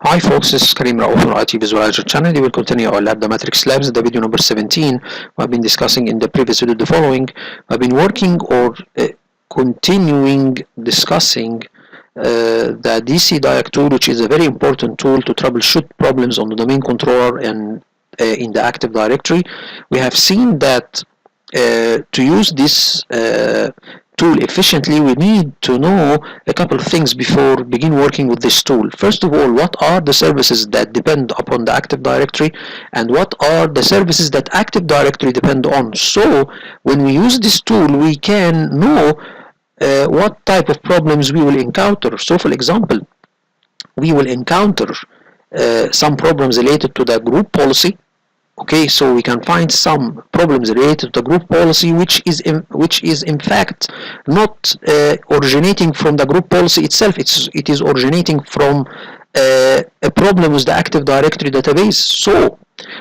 Hi folks, this is Karim Raouf from IT Visualizer channel. We will continue our lab, the Matrix Labs, the video number 17. I've been discussing in the previous video the following. I've been working or continuing discussing the DCDIAG tool, which is a very important tool to troubleshoot problems on the domain controller and in the Active Directory. We have seen that to use this tool efficiently, we need to know a couple of things before begin working with this tool. First of all, what are the services that depend upon the Active Directory, and what are the services that Active Directory depend on? So when we use this tool, we can know what type of problems we will encounter. So for example, we will encounter some problems related to the group policy. Okay, so we can find some problems related to group policy, which is in fact not originating from the group policy itself. It is originating from a problem with the Active Directory database. So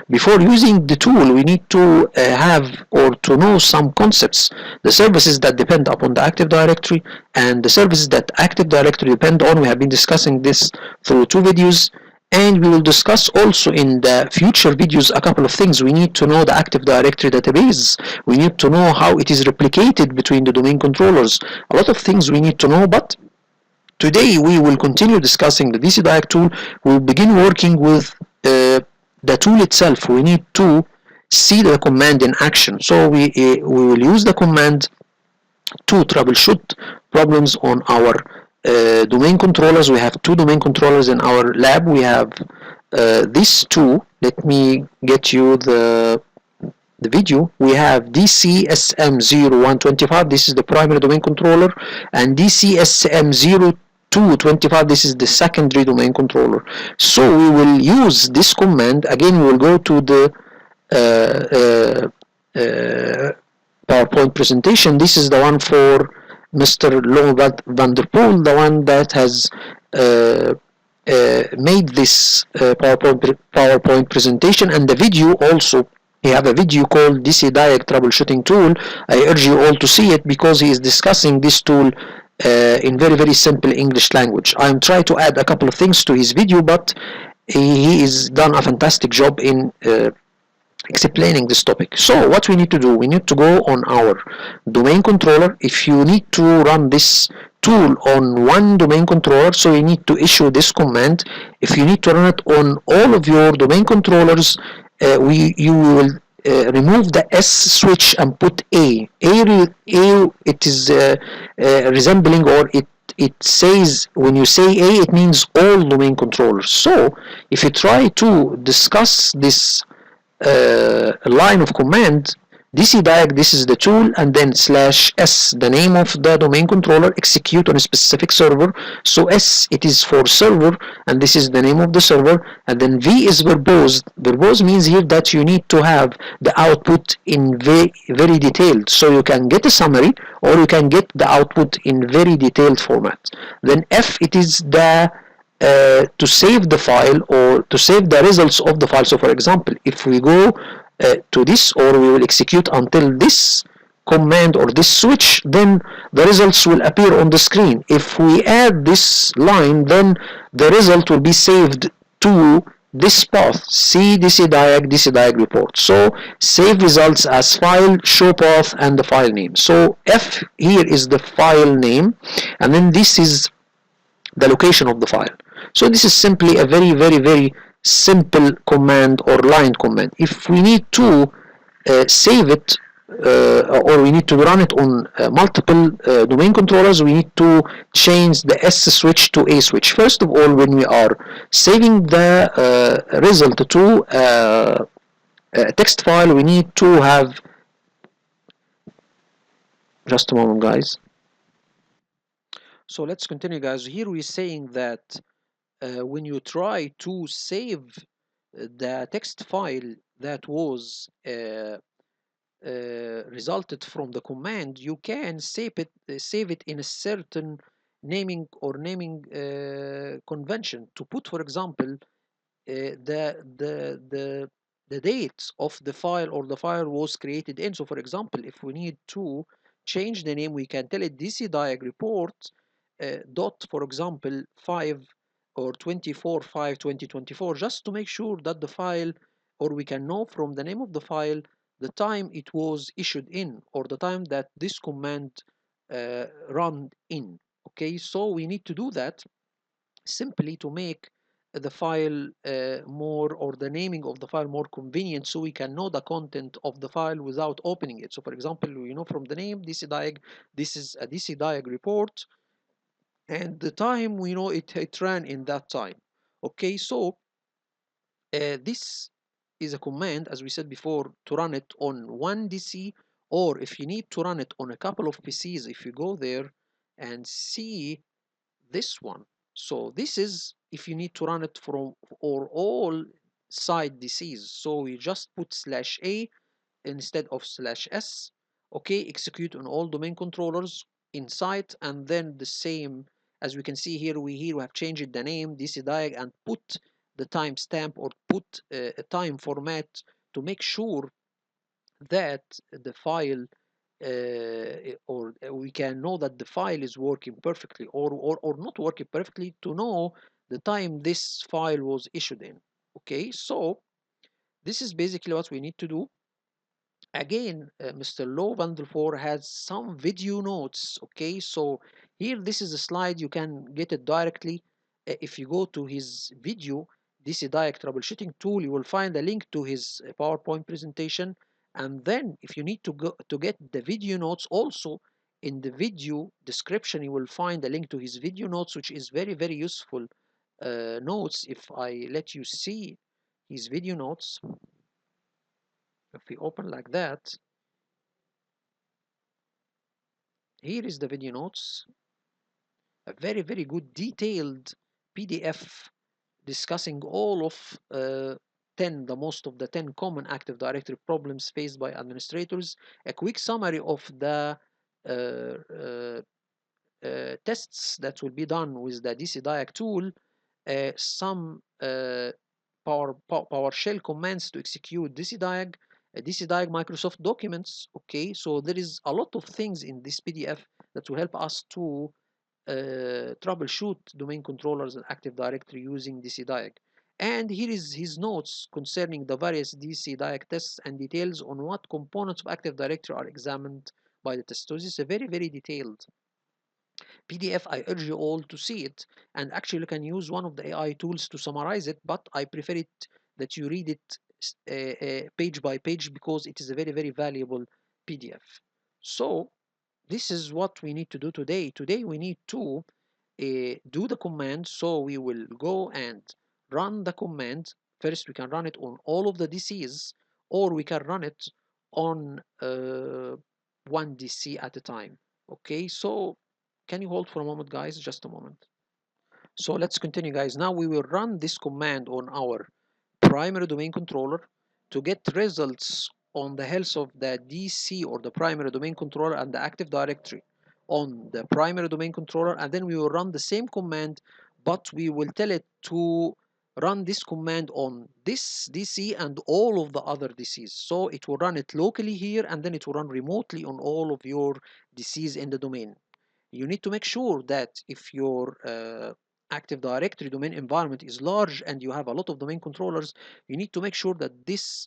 before using the tool, we need to have or to know some concepts, the services that depend upon the Active Directory and the services that Active Directory depend on. We have been discussing this through two videos, and we will discuss also in the future videos a couple of things. We need to know the Active Directory database. We need to know how it is replicated between the domain controllers. A lot of things we need to know, but today we will continue discussing the DCDIAG tool. We'll begin working with the tool itself. We need to see the command in action. So we will use the command to troubleshoot problems on our domain controllers. We have two domain controllers in our lab. We have these two. Let me get you the video. We have DCSM0125, this is the primary domain controller, and DCSM0225, this is the secondary domain controller. So we will use this command. Again, we will go to the PowerPoint presentation. This is the one for Mr. Lo van der Poel, the one that has made this PowerPoint presentation, and the video also. He have a video called DCDIAG troubleshooting tool. I urge you all to see it because he is discussing this tool in very simple English language. I'm trying to add a couple of things to his video, but he has done a fantastic job in explaining this topic. So what we need to do, we need to go on our domain controller. If you need to run this tool on one domain controller, so you need to issue this command. If you need to run it on all of your domain controllers, you will remove the S switch and put A. It is resembling, or it says, when you say A, it means all domain controllers. So if you try to discuss this line of command, DCDIAG, this is the tool, and then /s, the name of the domain controller, execute on a specific server. So S, it is for server, and this is the name of the server, and then V is verbose. Verbose means here that you need to have the output in very detailed, so you can get a summary or you can get the output in very detailed format. Then F, it is the to save the file or to save the results of the file. So for example, if we go to this, or we will execute until this command or this switch, then the results will appear on the screen. If we add this line, then the result will be saved to this path, C DCDIAG report. So save results as file, show path, and the file name. So F here is the file name, and then this is the location of the file. So this is simply a very simple command or line command. If we need to save it or we need to run it on multiple domain controllers, we need to change the S switch to A switch. First of all, when we are saving the result to a text file, we need to have, just a moment guys. So let's continue guys. Here we're saying that when you try to save the text file that was resulted from the command, you can save it in a certain naming convention. To put, for example, the date of the file or the file was created in. So for example, if we need to change the name, we can tell it DCDIAG report dot, for example, 5 or 24/5/2024, just to make sure that the file, or we can know from the name of the file the time it was issued in, or the time that this command run in. Okay, so we need to do that simply to make the file more, or the naming of the file more convenient, so we can know the content of the file without opening it. So for example, we know from the name DCDIAG, this is a DCDIAG report, and the time we know it ran in that time. Okay, so this is a command, as we said before, to run it on one DC, or if you need to run it on a couple of PCs, if you go there and see this one. So this is if you need to run it from or all side DCs. So we just put /a instead of /s. Okay, execute on all domain controllers in sight, and then the same as we can see here. We have changed the name DCDIAG and put the timestamp, or put a time format to make sure that the file or we can know that the file is working perfectly, or not working perfectly, to know the time this file was issued in. Okay, so this is basically what we need to do. Again, Mr. Low Bundle 4 has some video notes. Okay, so here this is a slide, you can get it directly. If you go to his video, DCDIAG troubleshooting tool, you will find a link to his PowerPoint presentation. And then if you need to go to get the video notes, also in the video description you will find a link to his video notes, which is very, very useful notes. If I let you see his video notes, if we open like that, here is the video notes, a very, very good detailed PDF discussing all of 10, the most of the 10 common Active Directory problems faced by administrators, a quick summary of the tests that will be done with the DCDIAG tool, some PowerShell commands to execute DCDIAG, DCDIAG Microsoft documents. Okay, so there is a lot of things in this PDF that will help us to troubleshoot domain controllers and Active Directory using DCDIAG. And here is his notes concerning the various DCDIAG tests and details on what components of Active Directory are examined by the test. So this is a very, very detailed PDF. I urge you all to see it, and actually you can use one of the AI tools to summarize it, but I prefer it that you read it page by page, because it is a very, very valuable PDF. So this is what we need to do today. Today we need to do the command. So we will go and run the command. First we can run it on all of the DCs, or we can run it on one DC at a time. Okay, so can you hold for a moment, guys? Just a moment. So let's continue, guys. Now we will run this command on our primary domain controller to get results on the health of the DC, or the primary domain controller, and the Active Directory on the primary domain controller. And then we will run the same command, but we will tell it to run this command on this DC and all of the other DCs. So it will run it locally here, and then it will run remotely on all of your DCs in the domain. You need to make sure that if your Active Directory domain environment is large and you have a lot of domain controllers, you need to make sure that this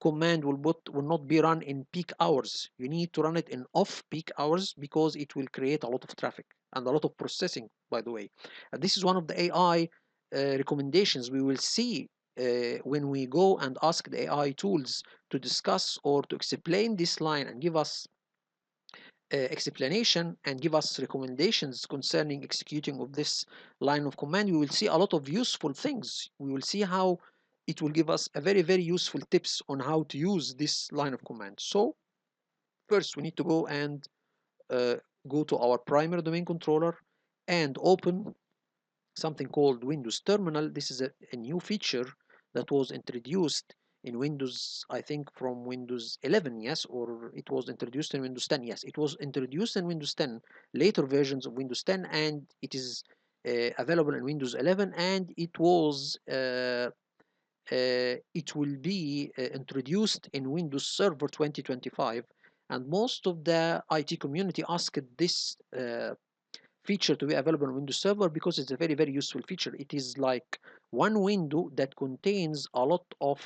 command will not be run in peak hours. You need to run it in off-peak hours, because it will create a lot of traffic and a lot of processing, by the way. And this is one of the AI recommendations we will see when we go and ask the AI tools to discuss or to explain this line and give us explanation and give us recommendations concerning executing of this line of command. We will see a lot of useful things. We will see how it will give us a very, very useful tips on how to use this line of command. So first we need to go and go to our primary domain controller and open something called Windows Terminal. This is a new feature that was introduced in Windows, I think from Windows 11, yes, or it was introduced in Windows 10. Yes, it was introduced in Windows 10, later versions of Windows 10, and it is available in Windows 11, and it will be introduced in Windows Server 2025. And most of the IT community asked this feature to be available on Windows Server because it's a very, very useful feature. It is like one window that contains a lot of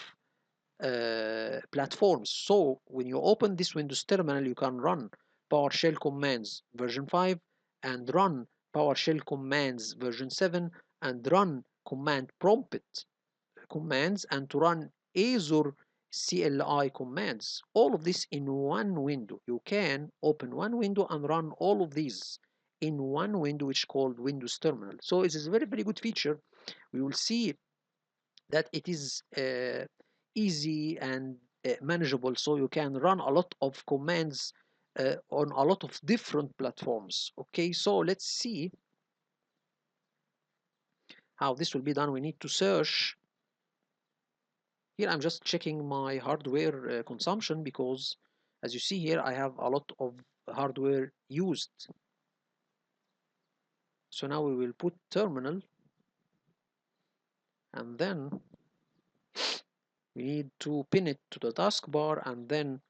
platforms. So when you open this Windows terminal, you can run PowerShell commands version 5 and run PowerShell commands version 7 and run command prompt commands and to run Azure CLI commands. All of this in one window. You can open one window and run all of these in one window, which is called Windows Terminal. So it is a very, very good feature. We will see that it is easy and manageable, so you can run a lot of commands on a lot of different platforms. Okay, so let's see how this will be done. We need to search. Here I'm just checking my hardware consumption because as you see here I have a lot of hardware used. So now we will put terminal and then we need to pin it to the taskbar and then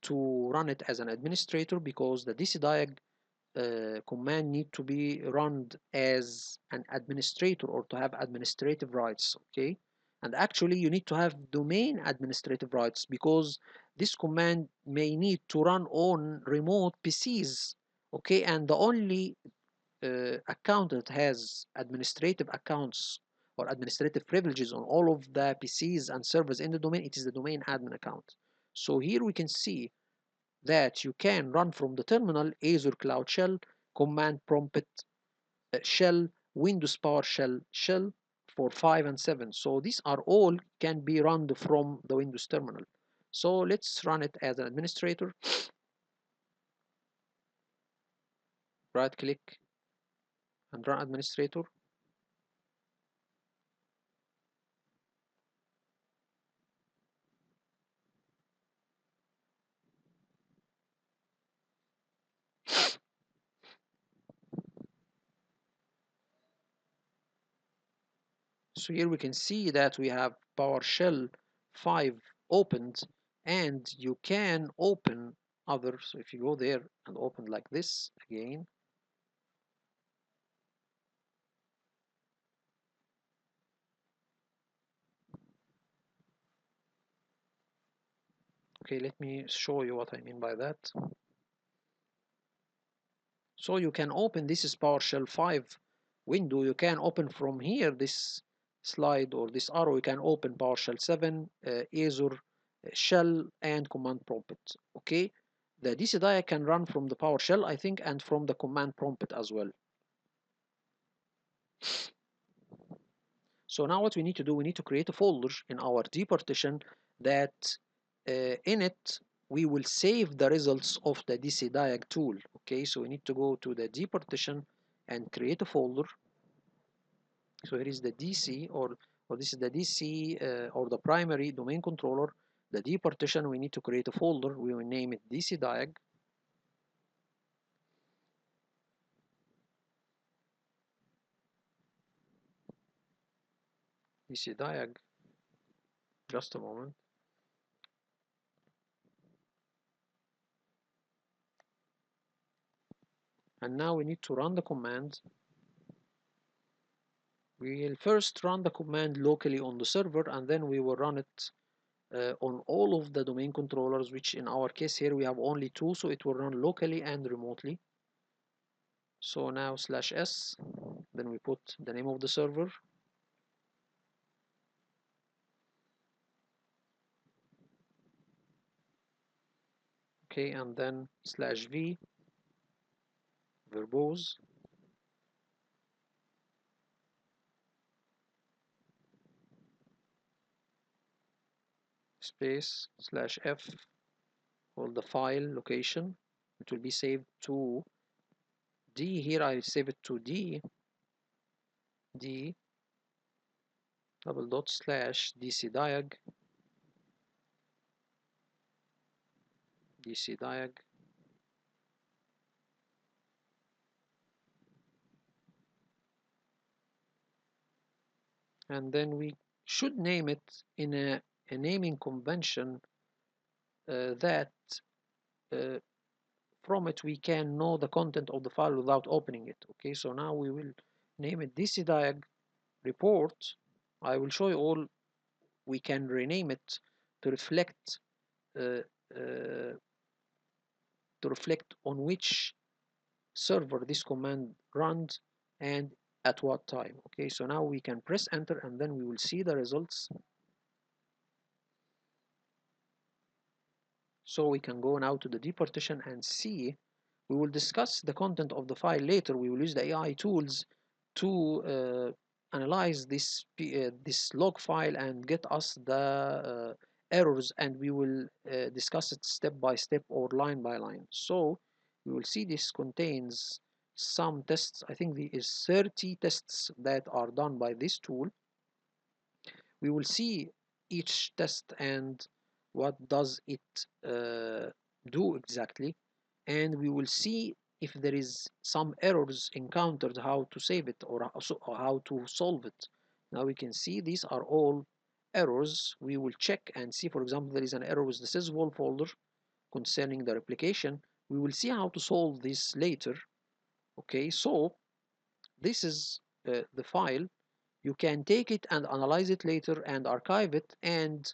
to run it as an administrator because the DCDIAG command need to be run as an administrator or to have administrative rights. Okay, and actually you need to have domain administrative rights because this command may need to run on remote PCs. Okay, and the only account that has administrative accounts or administrative privileges on all of the PCs and servers in the domain, it is the domain admin account. So here we can see that you can run from the terminal Azure Cloud Shell, Command Prompt Shell, Windows PowerShell Shell for 5 and 7. So these are all can be run from the Windows terminal. So let's run it as an administrator. Right click and run administrator. So here we can see that we have PowerShell 5 opened and you can open others. So if you go there and open like this again, okay, let me show you what I mean by that. So you can open this is PowerShell 5 window. You can open from here this slide or this arrow. You can open PowerShell 7, Azure shell and command prompt. Okay, the DCDIA can run from the PowerShell, I think, and from the command prompt as well. So now what we need to do, we need to create a folder in our D partition that in it we will save the results of the DCDIAG tool. Okay, so we need to go to the D partition and create a folder. So here is the DC or this is the DC or the primary domain controller. The D partition, we need to create a folder. We will name it DCDIAG. DCDIAG. Just a moment. And now we need to run the command. We'll first run the command locally on the server and then we will run it on all of the domain controllers, which in our case here we have only two, so it will run locally and remotely. So now /s, then we put the name of the server. Okay, and then /v verbose space /f, all the file location. It will be saved to D. Here I save it to D double dot slash DCDIAG and then we should name it in a naming convention that from it we can know the content of the file without opening it. Okay, so now we will name it DCDIAG report. I will show you all. We can rename it to reflect uh, uh, on which server this command runs and at what time. Okay, so now we can press enter and then we will see the results. So we can go now to the departition and see. We will discuss the content of the file later. We will use the AI tools to analyze this log file and get us the errors, and we will discuss it step by step or line by line. So we will see this contains some tests. I think there is 30 tests that are done by this tool. We will see each test and what does it do exactly, and we will see if there is some errors encountered, how to save it or how to solve it. Now we can see these are all errors. We will check and see, for example, there is an error with the sysvol folder concerning the replication. We will see how to solve this later. Okay, so this is the file. You can take it and analyze it later and archive it, and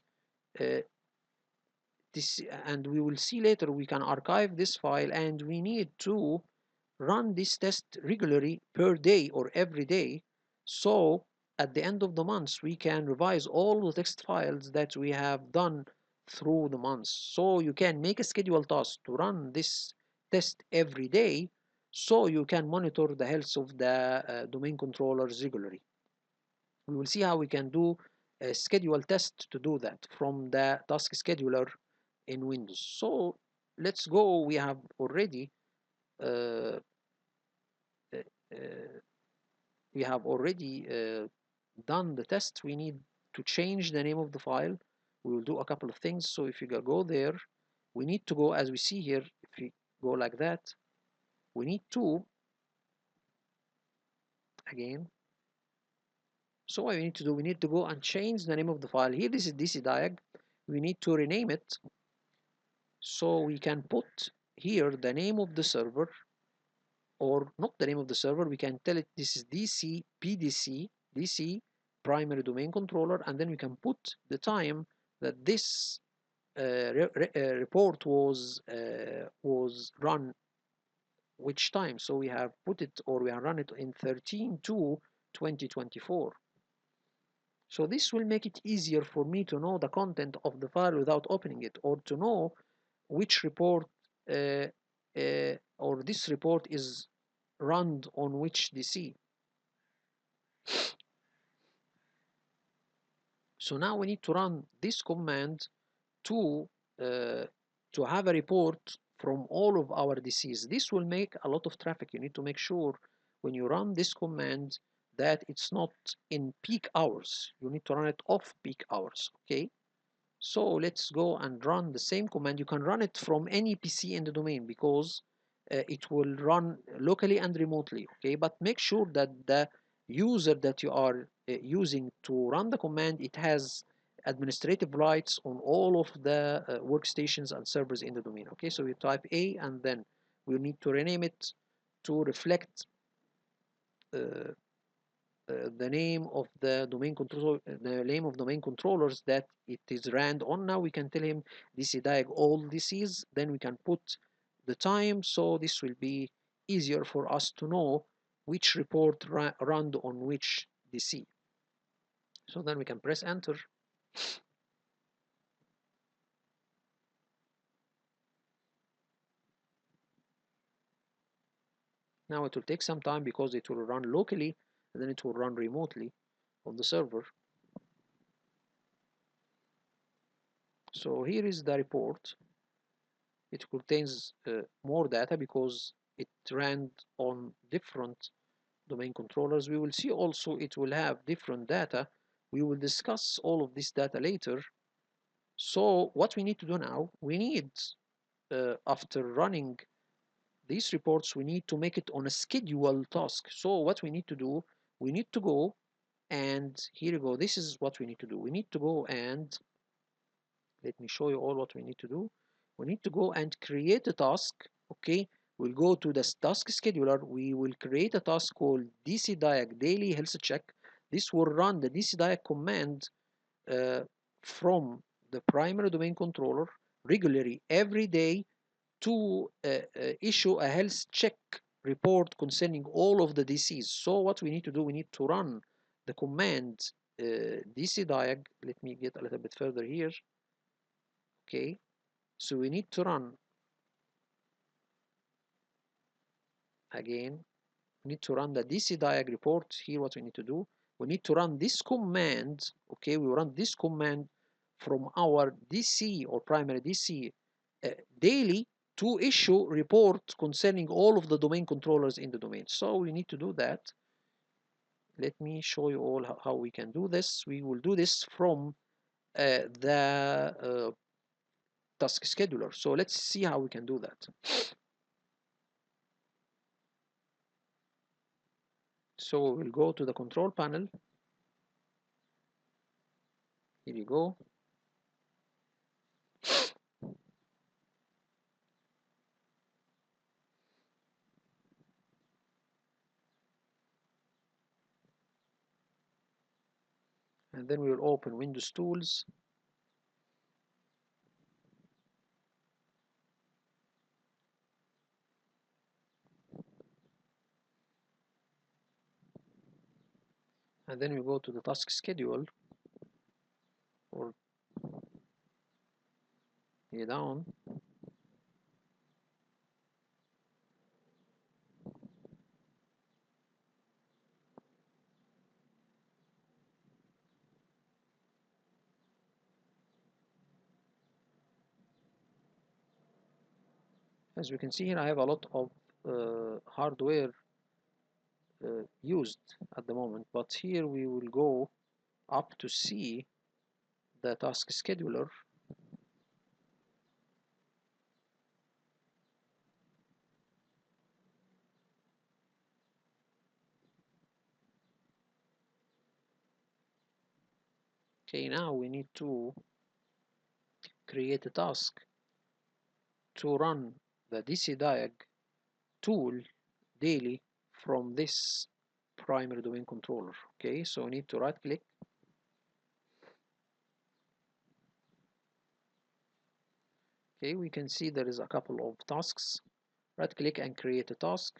uh, we will see later we can archive this file, and we need to run this test regularly per day or every day, so at the end of the month we can revise all the text files that we have done through the month. So you can make a scheduled task to run this test every day, so you can monitor the health of the domain controllers regularly. We will see how we can do a schedule test to do that from the task scheduler in Windows. So let's go. We have already uh, uh, uh, done the test. We need to change the name of the file. We will do a couple of things. So if you go there, we need to go, as we see here, if we go like that, we need to, again, so what we need to do, we need to go and change the name of the file. Here, this is DCDIAG. We need to rename it. So we can put here the name of the server, or not the name of the server. We can tell it this is DC PDC, DC primary domain controller, and then we can put the time that this report was run, which time. So we have put it, or we have run it in 13/2/2024. So this will make it easier for me to know the content of the file without opening it, or to know which report or this report is run on which DC. So now we need to run this command to have a report from all of our DCs. This will make a lot of traffic. You need to make sure when you run this command that it's not in peak hours. You need to run it off peak hours. Okay. So let's go and run the same command. You can run it from any PC in the domain, because it will run locally and remotely. Okay, but make sure that the user that you are using to run the command, it has administrative rights on all of the workstations and servers in the domain. Okay, so you type A, and then we need to rename it to reflect uh, the name of the domain controller, the name of domain controllers that it is ran on. Now we can tell him DCDIAG all DCs, then we can put the time, so this will be easier for us to know which report ran on which DC. So then we can press enter. Now it will take some time because it will run locally and then it will run remotely on the server. So here is the report. It contains more data because it ran on different domain controllers. We will see also it will have different data. We will discuss all of this data later. So what we need to do now, we need, after running these reports, we need to make it on a scheduled task. So what we need to do, we need to go, and here you go, this is what we need to do. We need to go and, let me show you all what we need to do. We need to go and create a task Okay, we'll go to the task scheduler. We will create a task called DCDIAG daily health check. This will run the DCDIAG command from the primary domain controller regularly every day to issue a health check report concerning all of the DCs. So what we need to do, we need to run the command DCDIAG. Let me get a little bit further here. Okay, so we need to run again. We need to run the DCDIAG report. Here what we need to do, we need to run this command. Okay, we run this command from our DC or primary DC daily to issue report concerning all of the domain controllers in the domain. So we need to do that. Let me show you all how we can do this. We will do this from the task scheduler. So let's see how we can do that. So we'll go to the control panel. Here you go. And then we will open Windows Tools. And then we go to the task schedule, or here down. As you can see here, I have a lot of hardware used at the moment, but here we will go up to see the task scheduler. Okay, now we need to create a task to run the DCDIAG tool daily from this primary domain controller. Okay, so we need to right click. Okay, we can see there is a couple of tasks. Right click and create a task.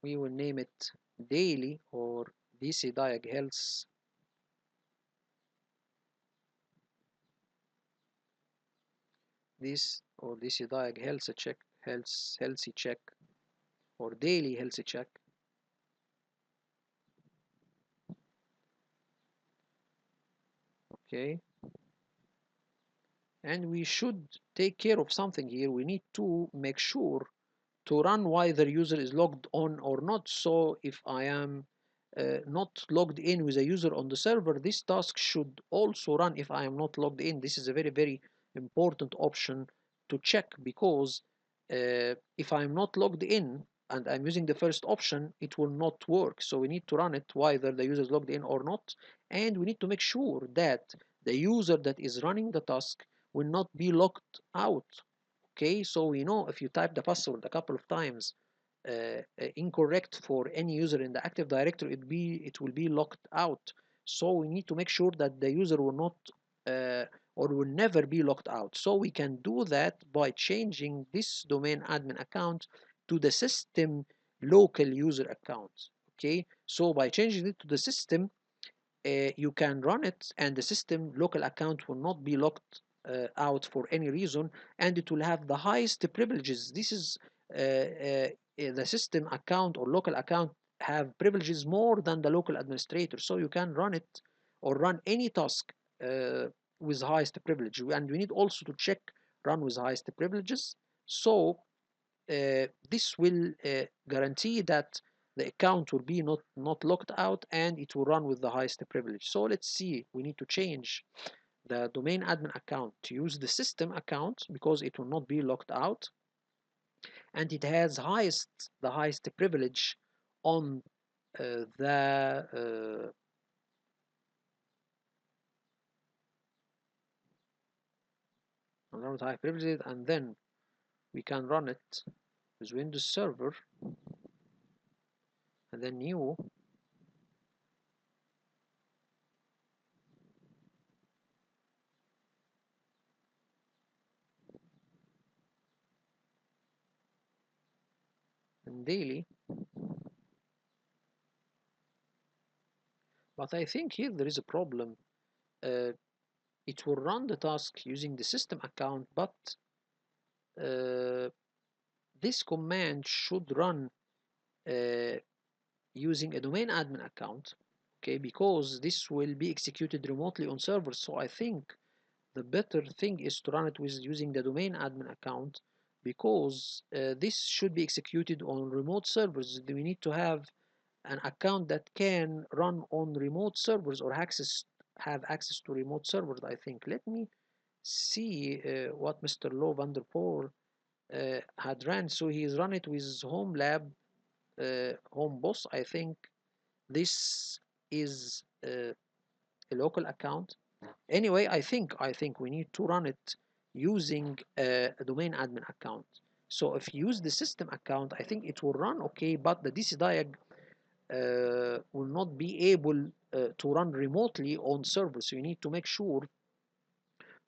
We will name it daily or DCDIAG health. This or DCDIAG health check, healthy check, or daily healthy check. Okay, and we should take care of something here. We need to make sure to run whether user is logged on or not. So if I am not logged in with a user on the server, this task should also run if I am not logged in. This is a very important option to check, because if I'm not logged in and I'm using the first option, it will not work. So we need to run it whether the user is logged in or not, and we need to make sure that the user that is running the task will not be locked out. Okay, so we know if you type the password a couple of times incorrect for any user in the Active Directory, it will be locked out. So we need to make sure that the user will not or will never be locked out. So we can do that by changing this domain admin account to the system local user account. Okay, so by changing it to the system, you can run it and the system local account will not be locked out for any reason, and it will have the highest privileges. This is the system account or local account have privileges more than the local administrator, so you can run it or run any task with highest privilege. And we need also to check run with highest privileges. So this will guarantee that the account will be not locked out and it will run with the highest privilege. So let's see, we need to change the domain admin account to use the system account because it will not be locked out, and it has the highest privilege on the high privileges, and then we can run it with Windows Server and then new, and daily. But I think here there is a problem. Uh, it will run the task using the system account, but uh, this command should run uh, using a domain admin account, okay, because this will be executed remotely on servers. So I think the better thing is to run it with using the domain admin account, because this should be executed on remote servers. We need to have an account that can run on remote servers or have access to remote servers, I think. Let me see what Mr. Lo van der Poel had ran. So he's run it with home lab, home boss. I think this is a local account. Anyway, I think we need to run it using a domain admin account. So if you use the system account, I think it will run okay, but the DCDIAG will not be able to run remotely on servers. So you need to make sure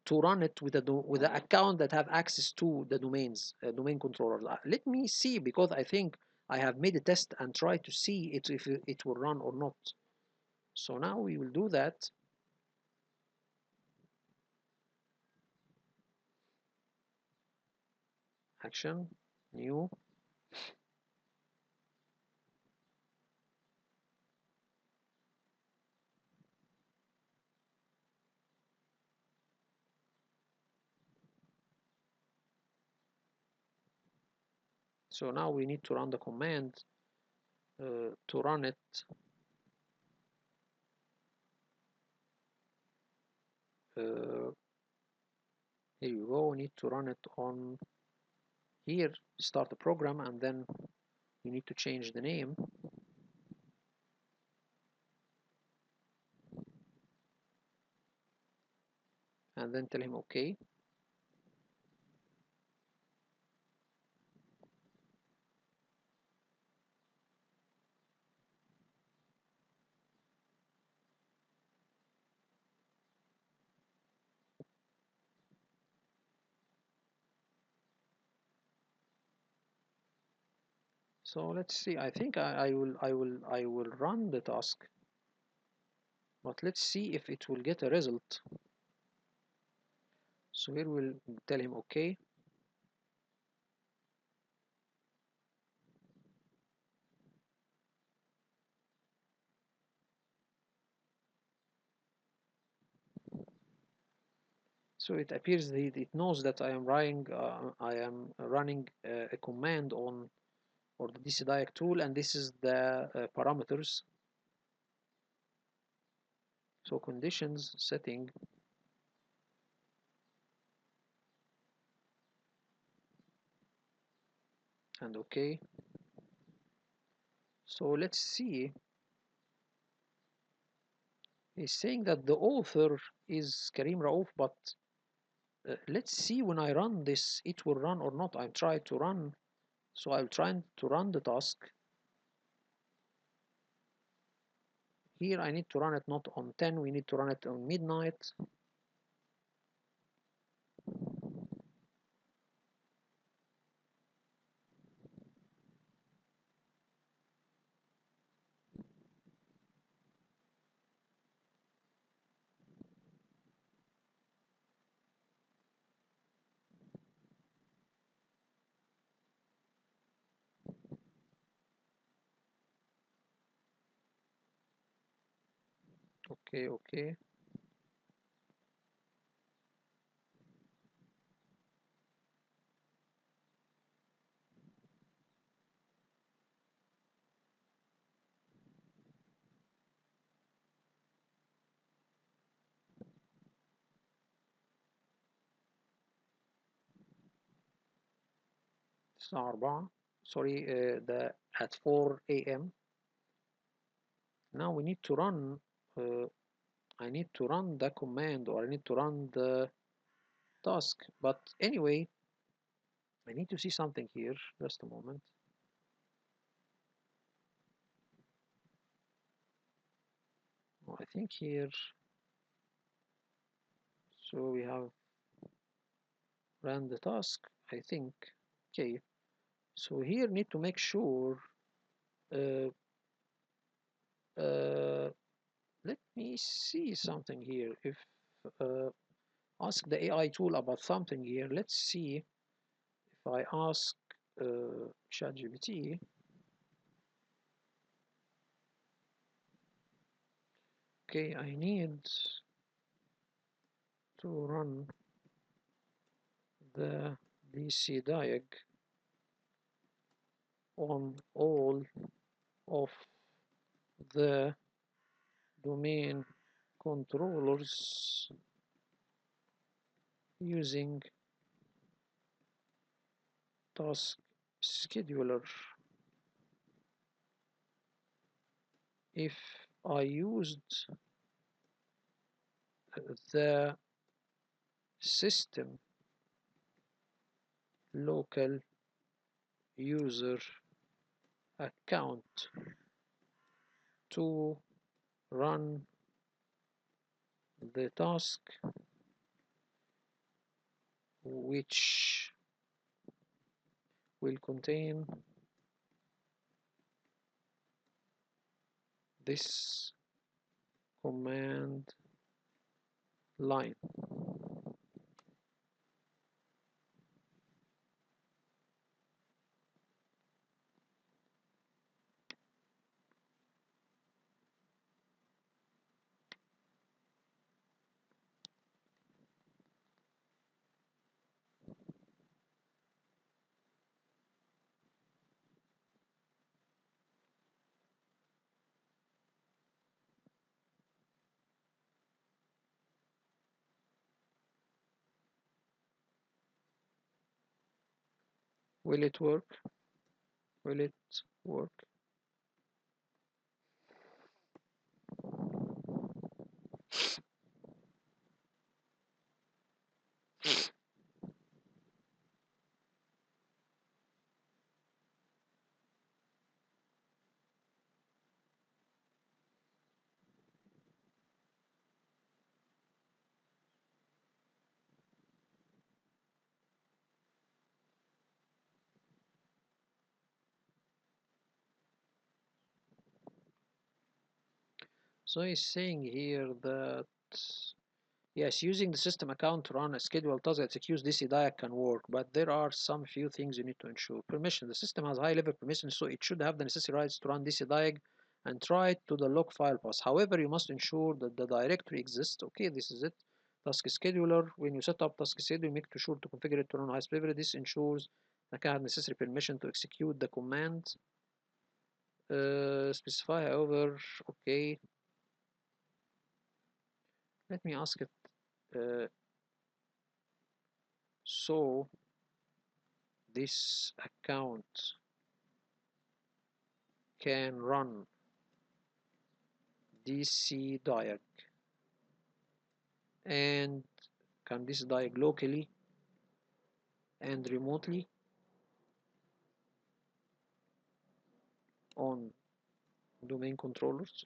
to run it with with an account that have access to the domain controllers. Let me see, because I think I have made a test and try to see if it will run or not. So now we will do that. Action, new. So now we need to run the command to run it. Uh, Here you go. We need to run it on here. Start the program, and then you need to change the name, and then tell him OK. So let's see. I think I will run the task, but let's see if it will get a result. So here we'll tell him OK. So it appears that it knows that I am running a command on or the DCDIAG tool, and this is the parameters. So conditions setting, and OK. So let's see. He's saying that the author is Karim Raouf, but let's see when I run this, it will run or not. I'm trying to run, so I'll try to run the task. Here I need to run it not on 10, we need to run it on midnight. Okay, okay. الساعة 4. Sorry, at 4 a.m. Now we need to run. I need to run the command, or I need to run the task. But anyway, I need to see something here, just a moment. Oh, I think here, so we have ran the task, I think. Okay, so here need to make sure, uh, uh, let me see something here. If uh, ask the AI tool about something here, let's see if I ask ChatGPT. Okay, I need to run the DCDIAG on all of the domain controllers using task scheduler. If I used the system local user account to run the task, which will contain this command line. Will it work? Will it work? So he's saying here that yes, using the system account to run a scheduled task that executes DCDIAG can work, but there are some few things you need to ensure. Permission. The system has high level permission, so it should have the necessary rights to run DCDIAG and try to the log file path. However, you must ensure that the directory exists. Okay, this is it. Task scheduler. When you set up task scheduler, make sure to configure it to run highest privilege. This ensures the can have necessary permission to execute the command. Specify, however, okay. Let me ask it. Uh, so this account can run DCDIAG and can DCDIAG locally and remotely on domain controllers.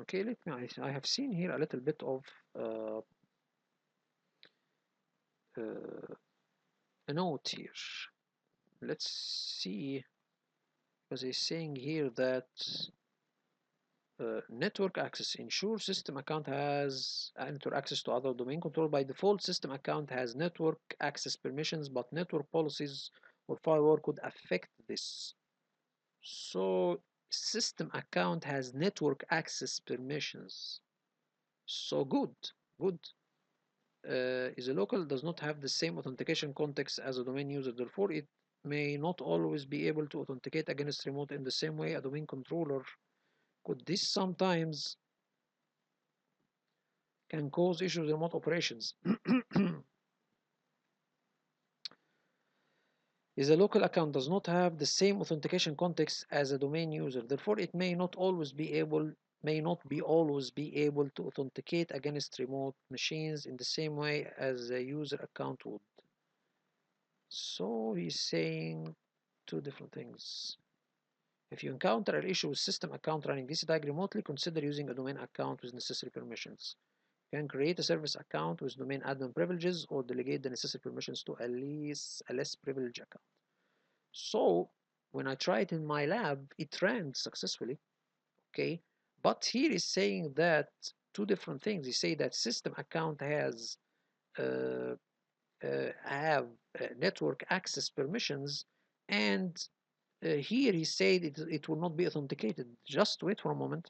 Okay, let me. I have seen here a little bit of uh, uh, a note here. Let's see, because he's saying here that network access ensures system account has network access to other domain control. By default, system account has network access permissions, but network policies or firewall could affect this. So system account has network access permissions. So good. Is a local does not have the same authentication context as a domain user. Therefore, it may not always be able to authenticate against remote in the same way a domain controller could. This sometimes can cause issues with remote operations. Is a local account does not have the same authentication context as a domain user. Therefore, it may not always be able to authenticate against remote machines in the same way as a user account would. So he's saying two different things. If you encounter an issue with system account running DCDIAG remotely, consider using a domain account with necessary permissions. You can create a service account with domain admin privileges or delegate the necessary permissions to a less privileged account. So when I try it in my lab, it ran successfully, okay? But here is saying that two different things. He say that system account has uh, have network access permissions, and here he said it will not be authenticated. Just wait for a moment.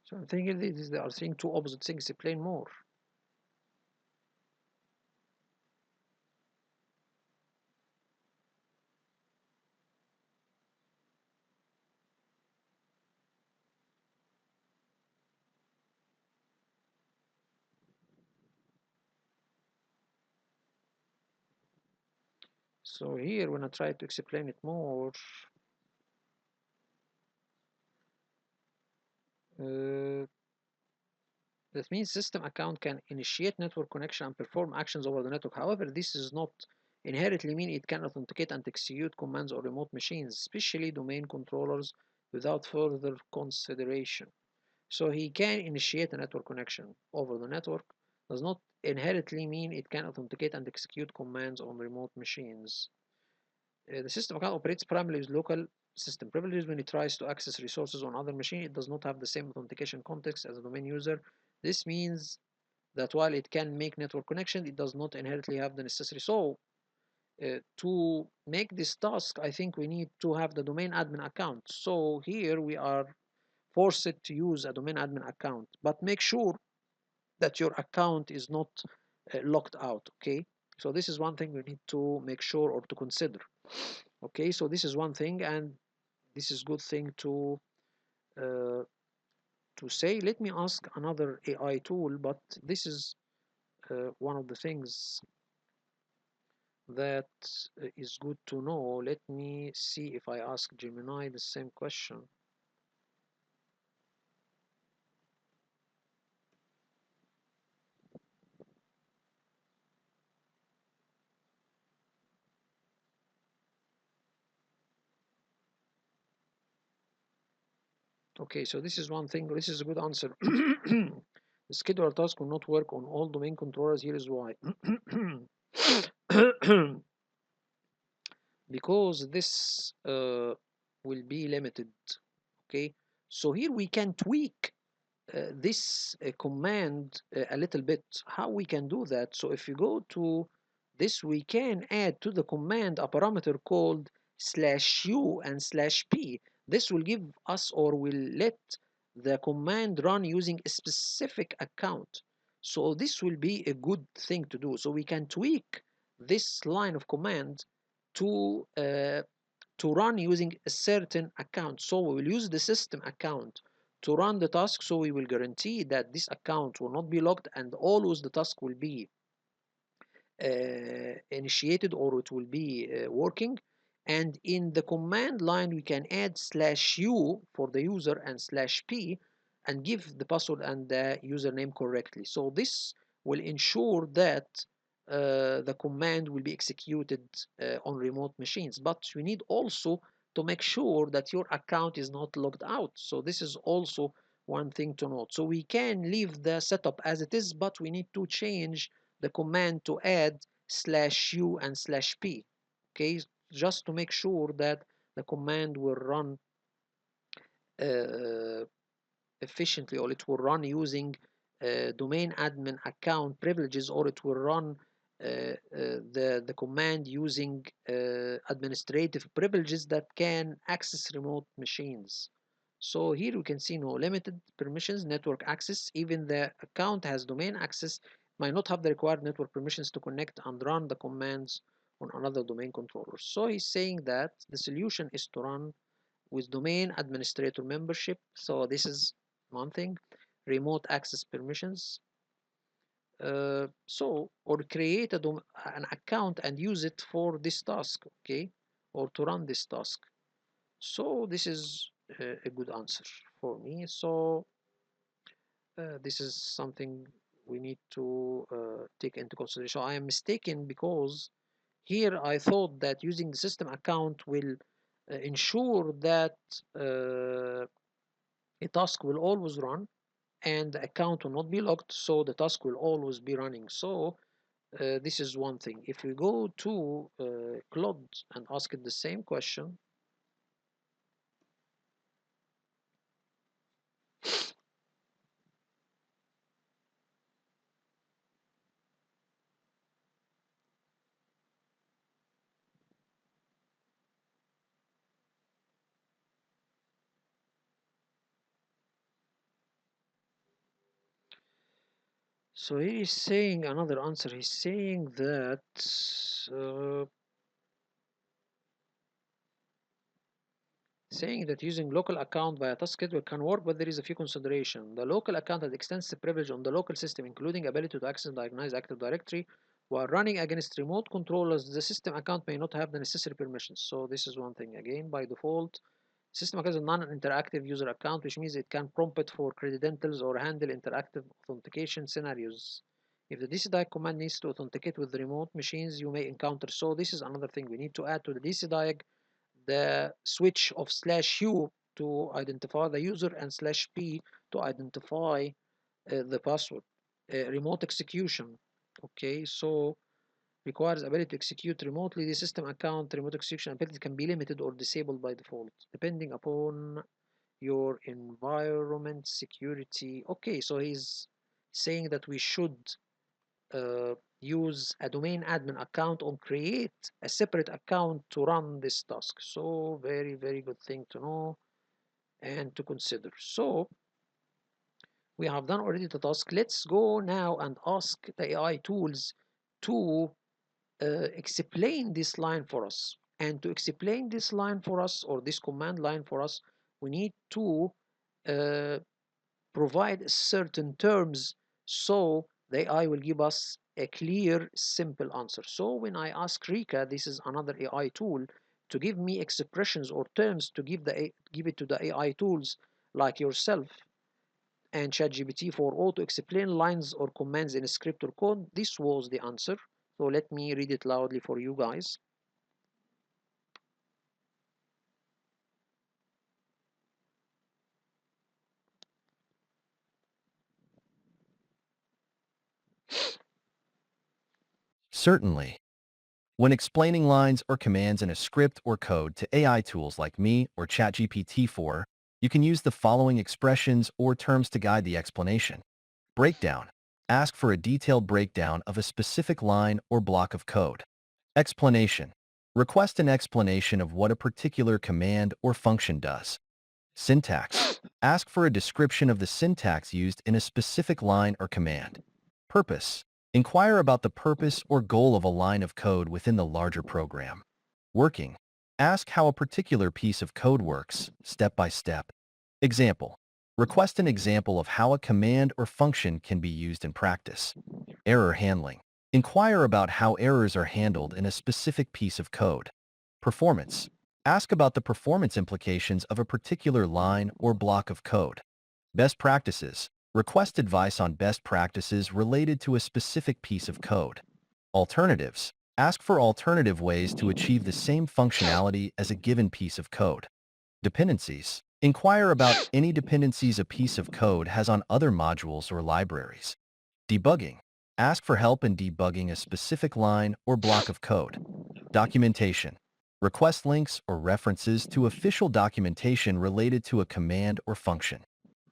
So I'm thinking they are saying two opposite things. Explain more. So here, when I try to explain it more, uh, that means system account can initiate network connection and perform actions over the network. However, this does not inherently mean it can authenticate and execute commands on remote machines, especially domain controllers, without further consideration. So he can initiate a network connection over the network, does not inherently mean it can authenticate and execute commands on remote machines. The system account operates primarily with local system privileges. When it tries to access resources on other machine, it does not have the same authentication context as a domain user. This means that while it can make network connection, it does not inherently have the necessary. So to make this task, I think we need to have the domain admin account. So here we are forced to use a domain admin account, but make sure that your account is not locked out, okay? So this is one thing we need to make sure or to consider. Okay, so this is one thing, and this is good thing uh, to say. Let me ask another AI tool, but this is one of the things that is good to know. Let me see if I ask Gemini the same question. Okay, so this is one thing. This is a good answer. The scheduler task will not work on all domain controllers. Here is why. Because this will be limited. Okay, so here we can tweak this command a little bit. How we can do that? So if you go to this, we can add to the command a parameter called /u and /p. This will give us or will let the command run using a specific account. So this will be a good thing to do. So we can tweak this line of command to run using a certain account. So we will use the system account to run the task, so we will guarantee that this account will not be locked and always the task will be initiated or it will be working. And in the command line we can add /u for the user and /p and give the password and the username correctly. So this will ensure that the command will be executed on remote machines. But you need also to make sure that your account is not logged out. So this is also one thing to note. So we can leave the setup as it is, but we need to change the command to add /u and /p, okay, just to make sure that the command will run uh, efficiently, or it will run using domain admin account privileges, or it will run the command using administrative privileges that can access remote machines. So here we can see no limited permissions, network access. Even the account has domain access, might not have the required network permissions to connect and run the commands on another domain controller. So he's saying that the solution is to run with domain administrator membership. So this is one thing. Remote access permissions. Or create an account and use it for this task, okay, or to run this task. So this is a good answer for me. So this is something we need to take into consideration. I am mistaken because here I thought that using the system account will ensure that a task will always run and the account will not be locked, so the task will always be running. So this is one thing. If we go to Claude and ask it the same question, so he is saying another answer. He's saying that uh, using local account via task schedule can work, but there is a few consideration. The local account has extensive privilege on the local system, including ability to access and diagnose Active Directory. While running against remote controllers, the system account may not have the necessary permissions. So this is one thing. Again, by default, system account is a non-interactive user account, which means it can prompt for credentials or handle interactive authentication scenarios. If the DCDIAG command needs to authenticate with the remote machines, you may encounter. So this is another thing we need to add to the DCDIAG, the switch of /u to identify the user and /p to identify the password. Remote execution. Okay, so requires ability to execute remotely. The system account remote execution ability can be limited or disabled by default, depending upon your environment security. Okay, so he's saying that we should use a domain admin account or create a separate account to run this task. So very, very good thing to know and to consider. So we have done already the task. Let's go now and ask the AI tools to explain this line for us. And to explain this line for us, or this command line for us, we need to uh, provide certain terms, so the AI will give us a clear, simple answer. So when I ask Rika, this is another AI tool, to give me expressions or terms to give it to the AI tools like yourself and ChatGPT for auto explain lines or commands in script or code, this was the answer. So let me read it loudly for you guys. Certainly. When explaining lines or commands in a script or code to AI tools like me or ChatGPT-4, you can use the following expressions or terms to guide the explanation. Breakdown. Ask for a detailed breakdown of a specific line or block of code. Explanation. Request an explanation of what a particular command or function does. Syntax. Ask for a description of the syntax used in a specific line or command. Purpose. Inquire about the purpose or goal of a line of code within the larger program. Working. Ask how a particular piece of code works, step by step. Example. Request an example of how a command or function can be used in practice. Error handling. Inquire about how errors are handled in a specific piece of code. Performance. Ask about the performance implications of a particular line or block of code. Best practices. Request advice on best practices related to a specific piece of code. Alternatives. Ask for alternative ways to achieve the same functionality as a given piece of code. Dependencies. Inquire about any dependencies a piece of code has on other modules or libraries. Debugging. Ask for help in debugging a specific line or block of code. Documentation. Request links or references to official documentation related to a command or function.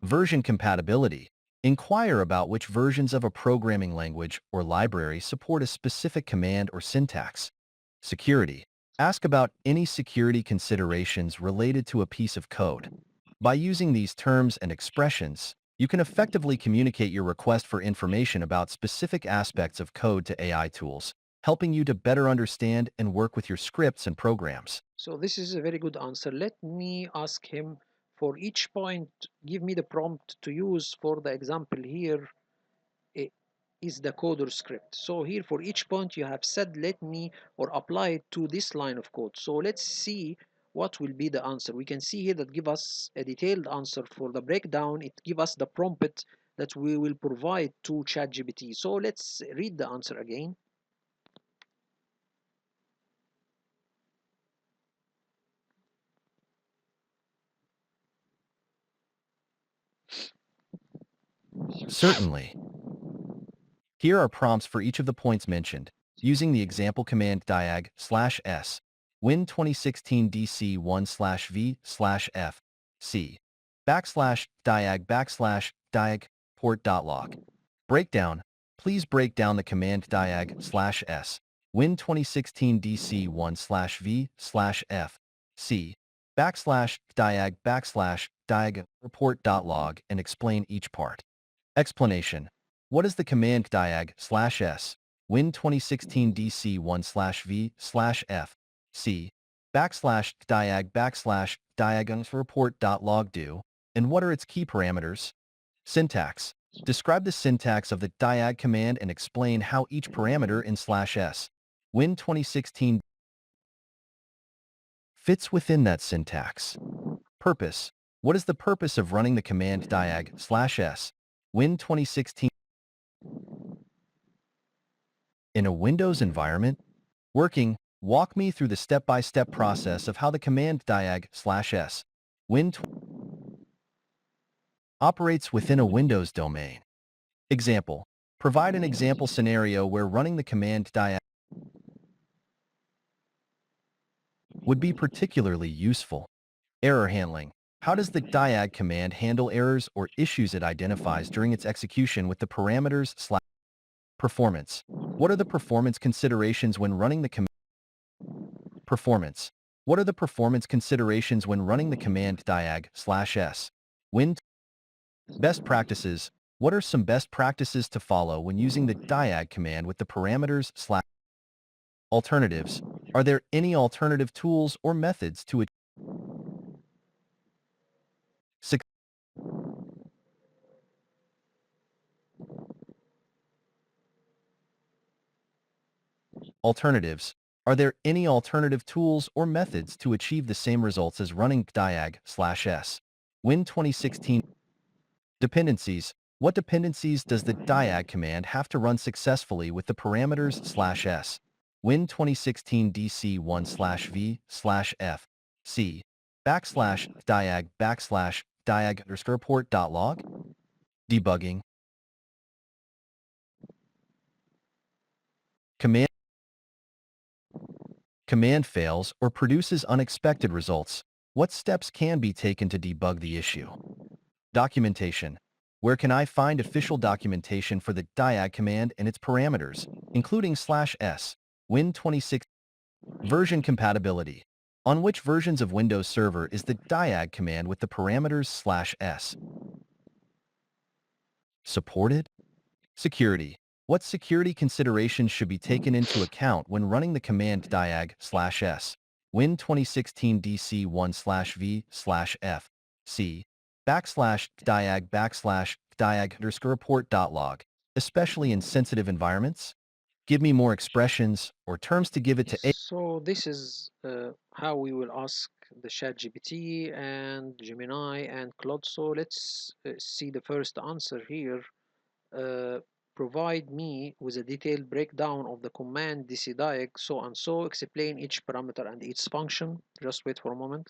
Version compatibility. Inquire about which versions of a programming language or library support a specific command or syntax. Security. Ask about any security considerations related to a piece of code. By using these terms and expressions, you can effectively communicate your request for information about specific aspects of code to AI tools, helping you to better understand and work with your scripts and programs. So this is a very good answer. Let me ask him for each point, give me the prompt to use for the example here i- is the code or script. So here for each point you have said let me or apply it to this line of code. So let's see what will be the answer. We can see here that give us a detailed answer for the breakdown. It give us the prompt that we will provide to ChatGPT. So let's read the answer again. Certainly. Here are prompts for each of the points mentioned, using the example command diag/s win 2016 DC1/v/f c /diag port.log. Breakdown. Please break down the command diag/s win 2016 DC1/v/f c /diag report.log and explain each part. Explanation. What is the command diag/s win 2016 DC1/v/f c /diag report.log do, and what are its key parameters? Syntax. Describe the syntax of the diag command and explain how each parameter in /s win 2016 fits within that syntax. Purpose. What is the purpose of running the command diag/s win 2016 in a Windows environment? Working. Walk me through the step-by-step process of how the command diag/s win operates within a Windows domain. Example. Provide an example scenario where running the command diag would be particularly useful. Error handling. How does the diag command handle errors or issues it identifies during its execution with the parameters performance? What are the performance considerations when running the command performance? What are the performance considerations when running the command diag/s win best practices? What are some best practices to follow when using the diag command with the parameters alternatives? Are there any alternative tools or methods to alternatives? Are there any alternative tools or methods to achieve the same results as running diag/s win 2016 dependencies? What dependencies does the diag command have to run successfully with the parameters/s win 2016 DC1/v/f c /diag report.log? Debugging. Command fails or produces unexpected results. What steps can be taken to debug the issue? Documentation. Where can I find official documentation for the diag command and its parameters, including /s win 26 version compatibility? On which versions of Windows Server is the diag command with the parameters /s supported? Security. What security considerations should be taken into account when running the command diag/s win 2016 DC1/v/f c /diag report.log, especially in sensitive environments? Give me more expressions or terms to give it to A. So this is how we will ask the ChatGPT and Gemini and Claude. So let's see the first answer here. Uh, Provide me with a detailed breakdown of the command DCDIAG so and so. Explain each parameter and its function. Just wait for a moment.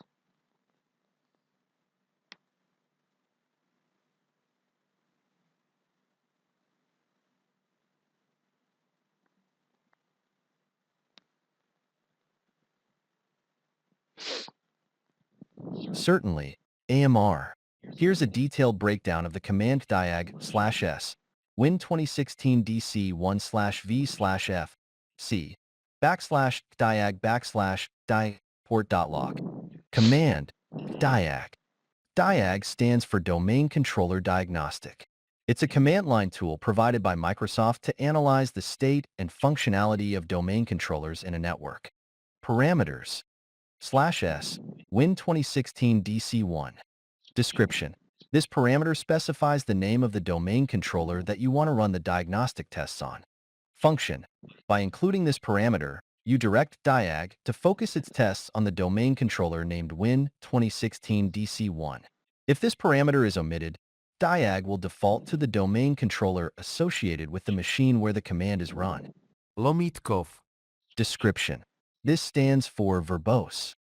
Certainly, AMR. Here's a detailed breakdown of the command diag/s win 2016 DC1/v/f c /diag port.log. Command diag. DIAG stands for Domain Controller Diagnostic. It's a command line tool provided by Microsoft to analyze the state and functionality of domain controllers in a network. Parameters /s win 2016 DC1. Description. This parameter specifies the name of the domain controller that you want to run the diagnostic tests on. Function. By including this parameter, you direct DIAG to focus its tests on the domain controller named Win 2016 DC1. If this parameter is omitted, DIAG will default to the domain controller associated with the machine where the command is run. Lomitkov. Description. This stands for verbose.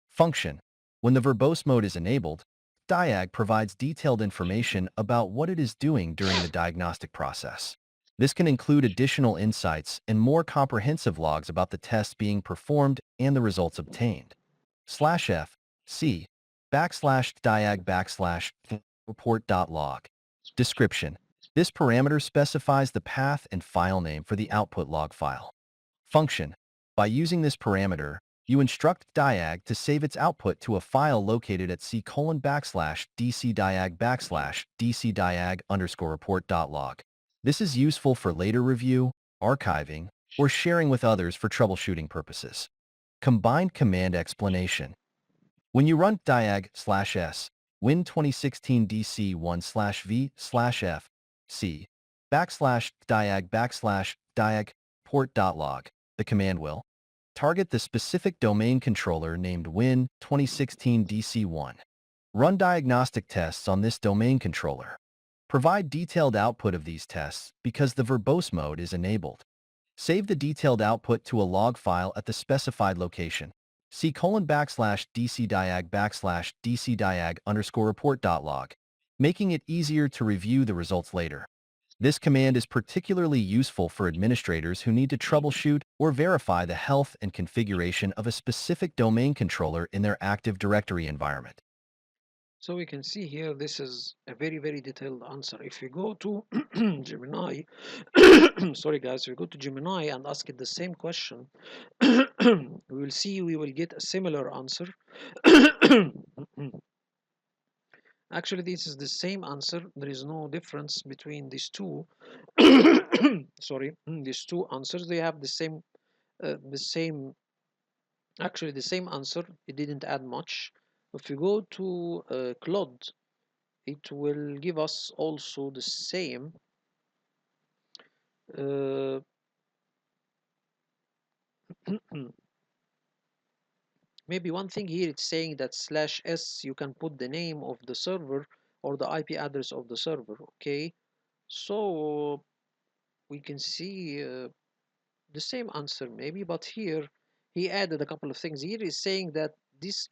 Function. When the verbose mode is enabled, DIAG provides detailed information about what it is doing during the diagnostic process. This can include additional insights and more comprehensive logs about the tests being performed and the results obtained. /f c /diag report.log. Description. This parameter specifies the path and file name for the output log file. Function. By using this parameter, you instruct DIAG to save its output to a file located at c:/DCDIAG/DCDIAG_report.log. This is useful for later review, archiving, or sharing with others for troubleshooting purposes. Combined command explanation. When you run diag/s win 2016 DC1/v/f c /diag port.log, the command will target the specific domain controller named Win 2016 DC1. Run diagnostic tests on this domain controller. Provide detailed output of these tests because the verbose mode is enabled. Save the detailed output to a log file at the specified location. c:/DCDIAG/DCDIAG_report.log, making it easier to review the results later. This command is particularly useful for administrators who need to troubleshoot or verify the health and configuration of a specific domain controller in their Active Directory environment. So we can see here, this is a very, very detailed answer. If you go to Gemini, sorry guys, if you go to Gemini and ask it the same question, we will see we will get a similar answer. Actually, this is the same answer. There is no difference between these two. Sorry, these two answers. They have actually the same answer. It didn't add much. If you go to Claude, it will give us also the same. Maybe one thing here, it's saying that /s you can put the name of the server or the IP address of the server. Okay, so we can see the same answer maybe, but here he added a couple of things. Here is saying that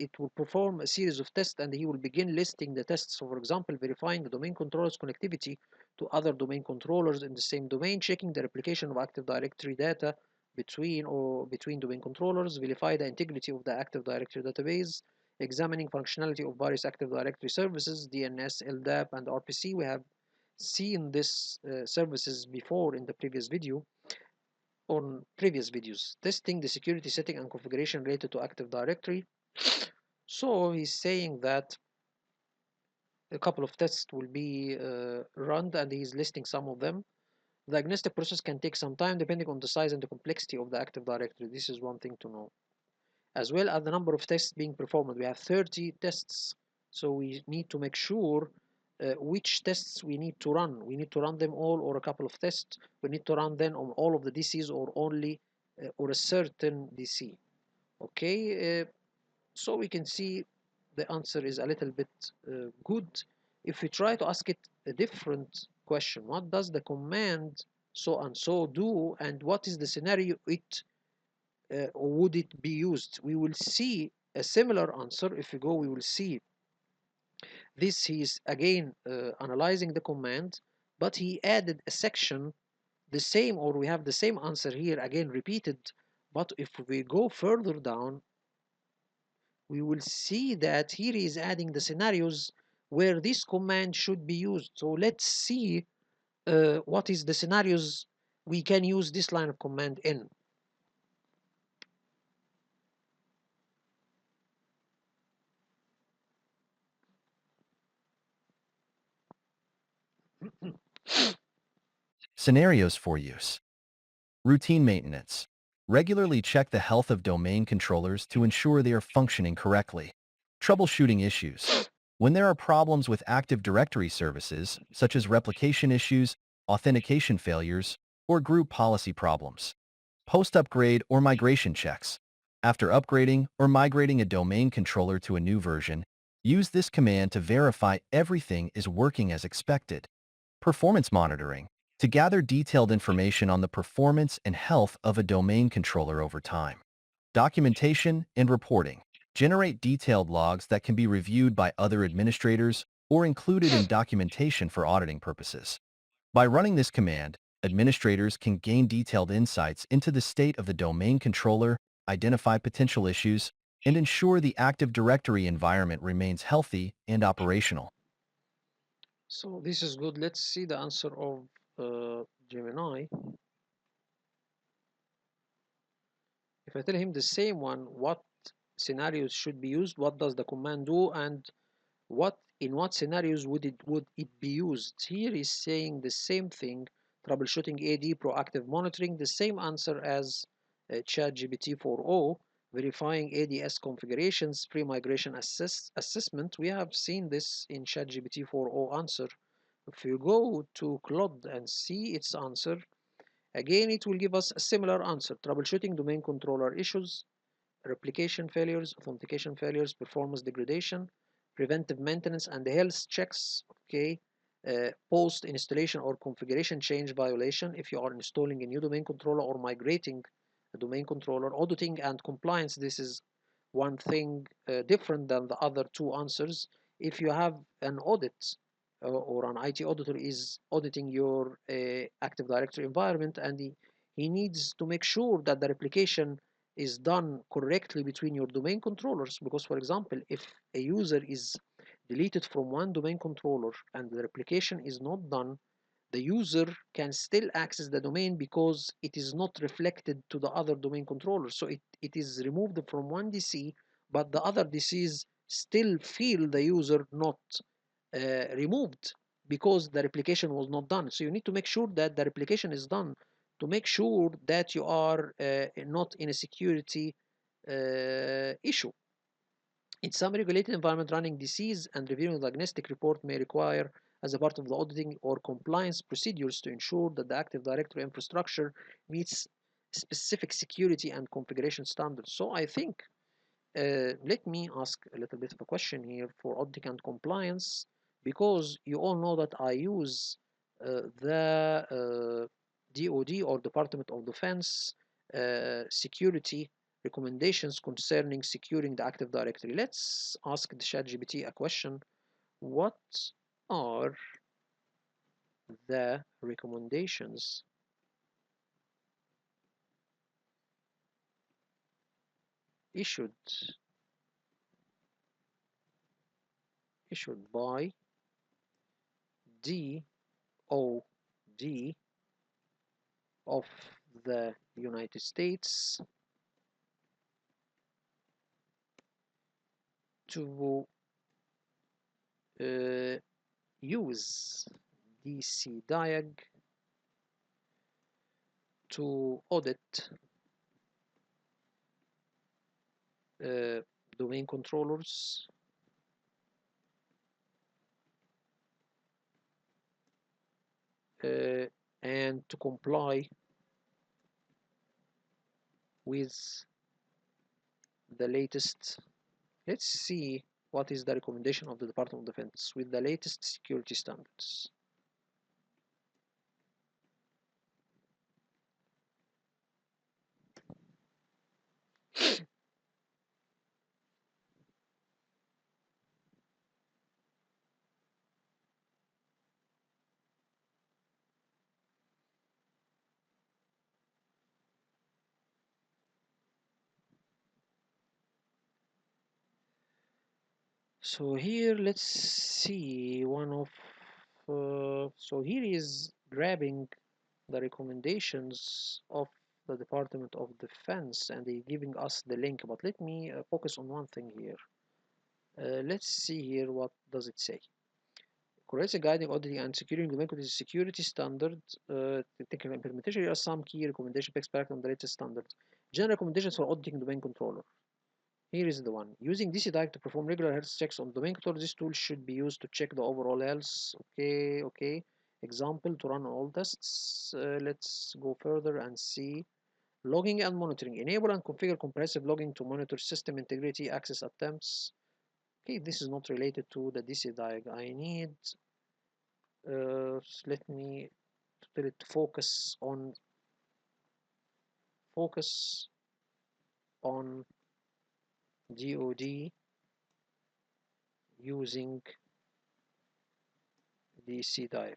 it will perform a series of tests and he will begin listing the tests. So for example, verifying the domain controller's connectivity to other domain controllers in the same domain, checking the replication of Active Directory data between domain controllers, verify the integrity of the Active Directory database, examining functionality of various Active Directory services, DNS, LDAP, and RPC. We have seen this services before in the previous video. On previous videos, testing the security setting and configuration related to Active Directory. So he's saying that a couple of tests will be run, and he's listing some of them. The diagnostic process can take some time depending on the size and the complexity of the Active Directory. This is one thing to know. As well as the number of tests being performed. We have 30 tests, so we need to make sure which tests we need to run. We need to run them all or a couple of tests. We need to run them on all of the DCs or only or a certain DC. Okay, so we can see the answer is a little bit good. If we try to ask it a different question, what does the command so and so do, and what is the scenario would it be used? We will see a similar answer. If we go, we will see this. He is again analyzing the command, but he added a section, the same, or we have the same answer here again repeated. But if we go further down, we will see that here he is adding the scenarios where this command should be used. So let's see what is the scenarios we can use this line of command in. Scenarios for use. Routine maintenance. Regularly check the health of domain controllers to ensure they are functioning correctly. Troubleshooting issues. When there are problems with Active Directory services, such as replication issues, authentication failures, or group policy problems. Post-upgrade or migration checks. After upgrading or migrating a domain controller to a new version, use this command to verify everything is working as expected. Performance monitoring. To gather detailed information on the performance and health of a domain controller over time. Documentation and reporting. Generate detailed logs that can be reviewed by other administrators or included in documentation for auditing purposes. By running this command, administrators can gain detailed insights into the state of the domain controller, identify potential issues, and ensure the Active Directory environment remains healthy and operational. So this is good. Let's see the answer of Gemini. If I tell him the same one, what scenarios should be used, what does the command do, and what scenarios would it be used? Here is saying the same thing: troubleshooting AD, proactive monitoring, the same answer as ChatGPT 4.0, verifying ADS configurations, pre-migration assessment. We have seen this in ChatGPT 4.0 answer. If you go to Claude and see its answer, again it will give us a similar answer: troubleshooting domain controller issues, replication failures, authentication failures, performance degradation, preventive maintenance, and health checks. Okay, post installation or configuration change violation if you are installing a new domain controller or migrating a domain controller. Auditing and compliance, this is one thing different than the other two answers. If you have an audit or an IT auditor is auditing your Active Directory environment, and he needs to make sure that the replication is done correctly between your domain controllers. Because, for example, if a user is deleted from one domain controller and the replication is not done, the user can still access the domain because it is not reflected to the other domain controller. So it is removed from one DC, but the other DCs still feel the user not removed because the replication was not done. So you need to make sure that the replication is done to make sure that you are not in a security issue. In some regulated environment, running disease and reviewing the diagnostic report may require as a part of the auditing or compliance procedures to ensure that the Active Directory infrastructure meets specific security and configuration standards. So I think, let me ask a little bit of a question here for auditing and compliance, because you all know that I use the DoD or Department of Defense security recommendations concerning securing the Active Directory. Let's ask the ChatGPT a question. What are the recommendations issued by DoD of the United States to use DCDIAG to audit domain controllers and to comply with the latest. Let's see what is the recommendation of the Department of Defense with the latest security standards. So here let's see one of so here is grabbing the recommendations of the Department of Defense and they giving us the link, but let me focus on one thing here. Let's see here what does it say. Creates a guiding, auditing, and securing domain security standard. Technical implementation. Here are some key recommendations based on the latest standards. General recommendations for auditing domain controller. Here is the one. Using DCDIAG to perform regular health checks on domain controller. This tool should be used to check the overall health. Okay, okay. Example to run all tests. Let's go further and see. Logging and monitoring. Enable and configure comprehensive logging to monitor system integrity, access attempts. Okay, this is not related to the DCDIAG. I need let me tell it to focus on DoD using DCDIAG.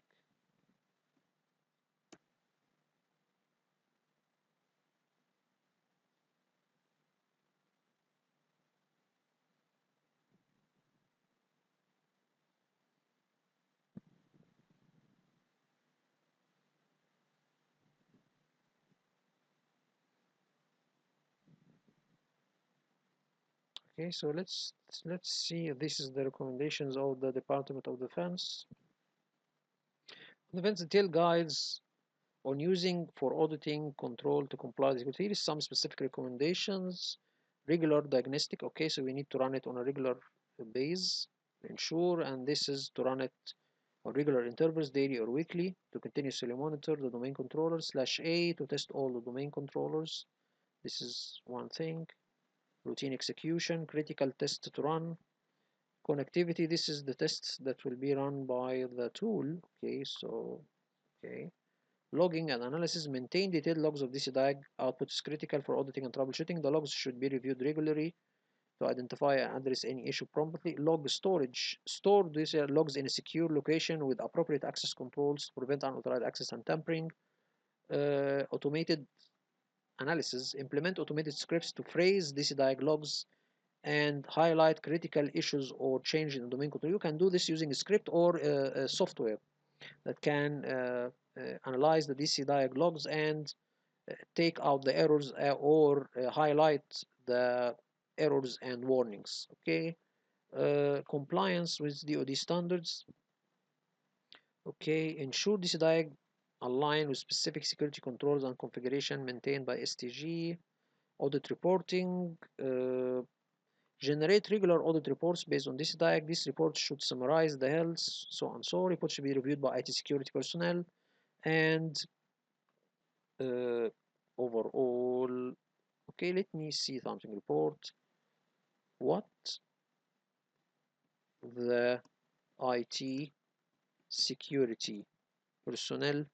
Okay, so let's see. This is the recommendations of the Department of Defense. Defense detailed guides on using for auditing control to comply. Here is some specific recommendations. Regular diagnostic. Okay, so we need to run it on a regular base, ensure, and this is to run it on regular intervals, daily or weekly, to continuously monitor the domain controller. /A to test all the domain controllers. This is one thing. Routine execution, critical test to run. Connectivity, this is the test that will be run by the tool. Okay, so okay. Logging and analysis, maintain detailed logs of DCDIAG. Output is critical for auditing and troubleshooting. The logs should be reviewed regularly to identify and address any issue promptly. Log storage, store these logs in a secure location with appropriate access controls to prevent unauthorized access and tampering. Automated analysis, implement automated scripts to phrase DCDIAG logs and highlight critical issues or change in the domain control. You can do this using a script or software that can analyze the DCDIAG logs and take out the errors or highlight the errors and warnings. Okay, compliance with DoD standards. Okay, ensure DCDIAG align with specific security controls and configuration maintained by STG. Audit reporting. Generate regular audit reports based on this DCDIAG. These reports should summarize the health, so and so. Reports should be reviewed by IT security personnel and uh, overall. Okay, let me see something. Report what the IT security personnel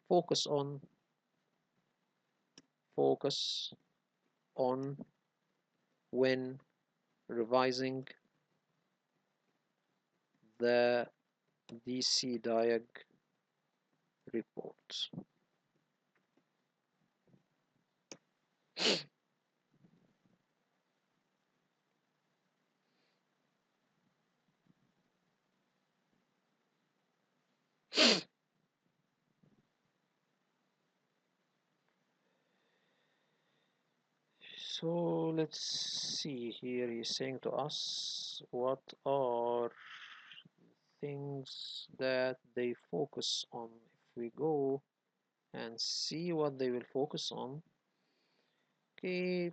focus on focus on when revising the DCDIAG report. So let's see here. He's saying to us what are things that they focus on. If we go and see what they will focus on. Okay,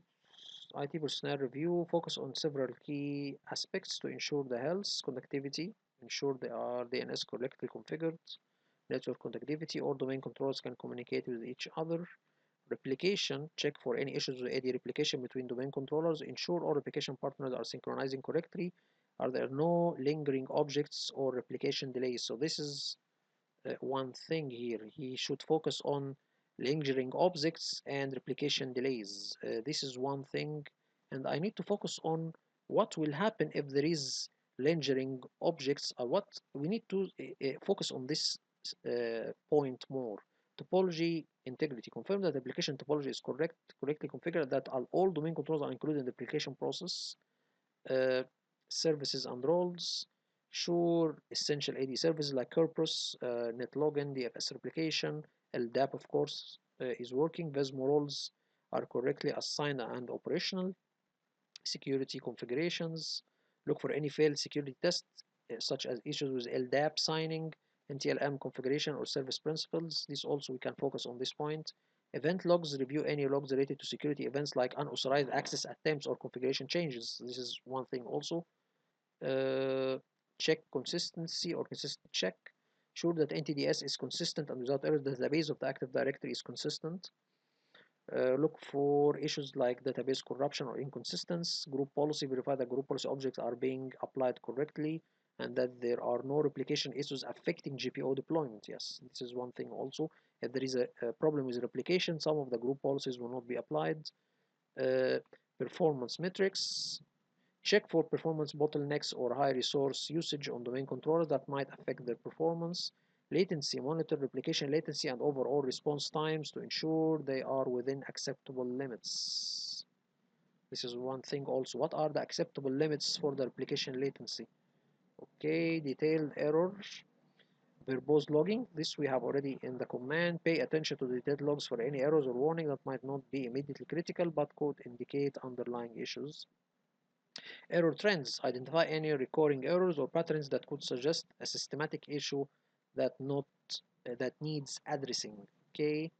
IT personnel review focus on several key aspects to ensure the health, connectivity, ensure they are DNS correctly configured, network connectivity, or domain controllers can communicate with each other. Replication, check for any issues with AD replication between domain controllers, ensure all replication partners are synchronizing correctly. Are there no lingering objects or replication delays? So this is one thing here. He should focus on lingering objects and replication delays. This is one thing, and I need to focus on what will happen if there is lingering objects. What we need to focus on this point more. Topology integrity. Confirm that the application topology is correctly configured, that all domain controls are included in the application process. uh, services and roles. Sure, essential AD services like Kerberos, NetLogin, DFS replication, LDAP, of course, is working. Vesmo roles are correctly assigned and operational. Security configurations. Look for any failed security tests, such as issues with LDAP signing, NTLM configuration, or service principles. This also we can focus on this point. Event logs, review any logs related to security events like unauthorized access attempts or configuration changes. This is one thing also. Uh, Check consistency or consistent check. Sure that NTDS is consistent and without error. The database of the Active Directory is consistent. Look for issues like database corruption or inconsistency. Group policy, verify that group policy objects are being applied correctly and that there are no replication issues affecting GPO deployment. Yes, this is one thing also. If there is a problem with replication, some of the group policies will not be applied. Uh, Performance metrics. Check for performance bottlenecks or high resource usage on domain controllers that might affect their performance. Latency, monitor replication latency and overall response times to ensure they are within acceptable limits. This is one thing also. What are the acceptable limits for the replication latency? Okay, detailed errors. Verbose logging, this we have already in the command. Pay attention to the detailed logs for any errors or warning that might not be immediately critical but could indicate underlying issues. Error trends. Identify any recurring errors or patterns that could suggest a systematic issue that needs addressing. Okay,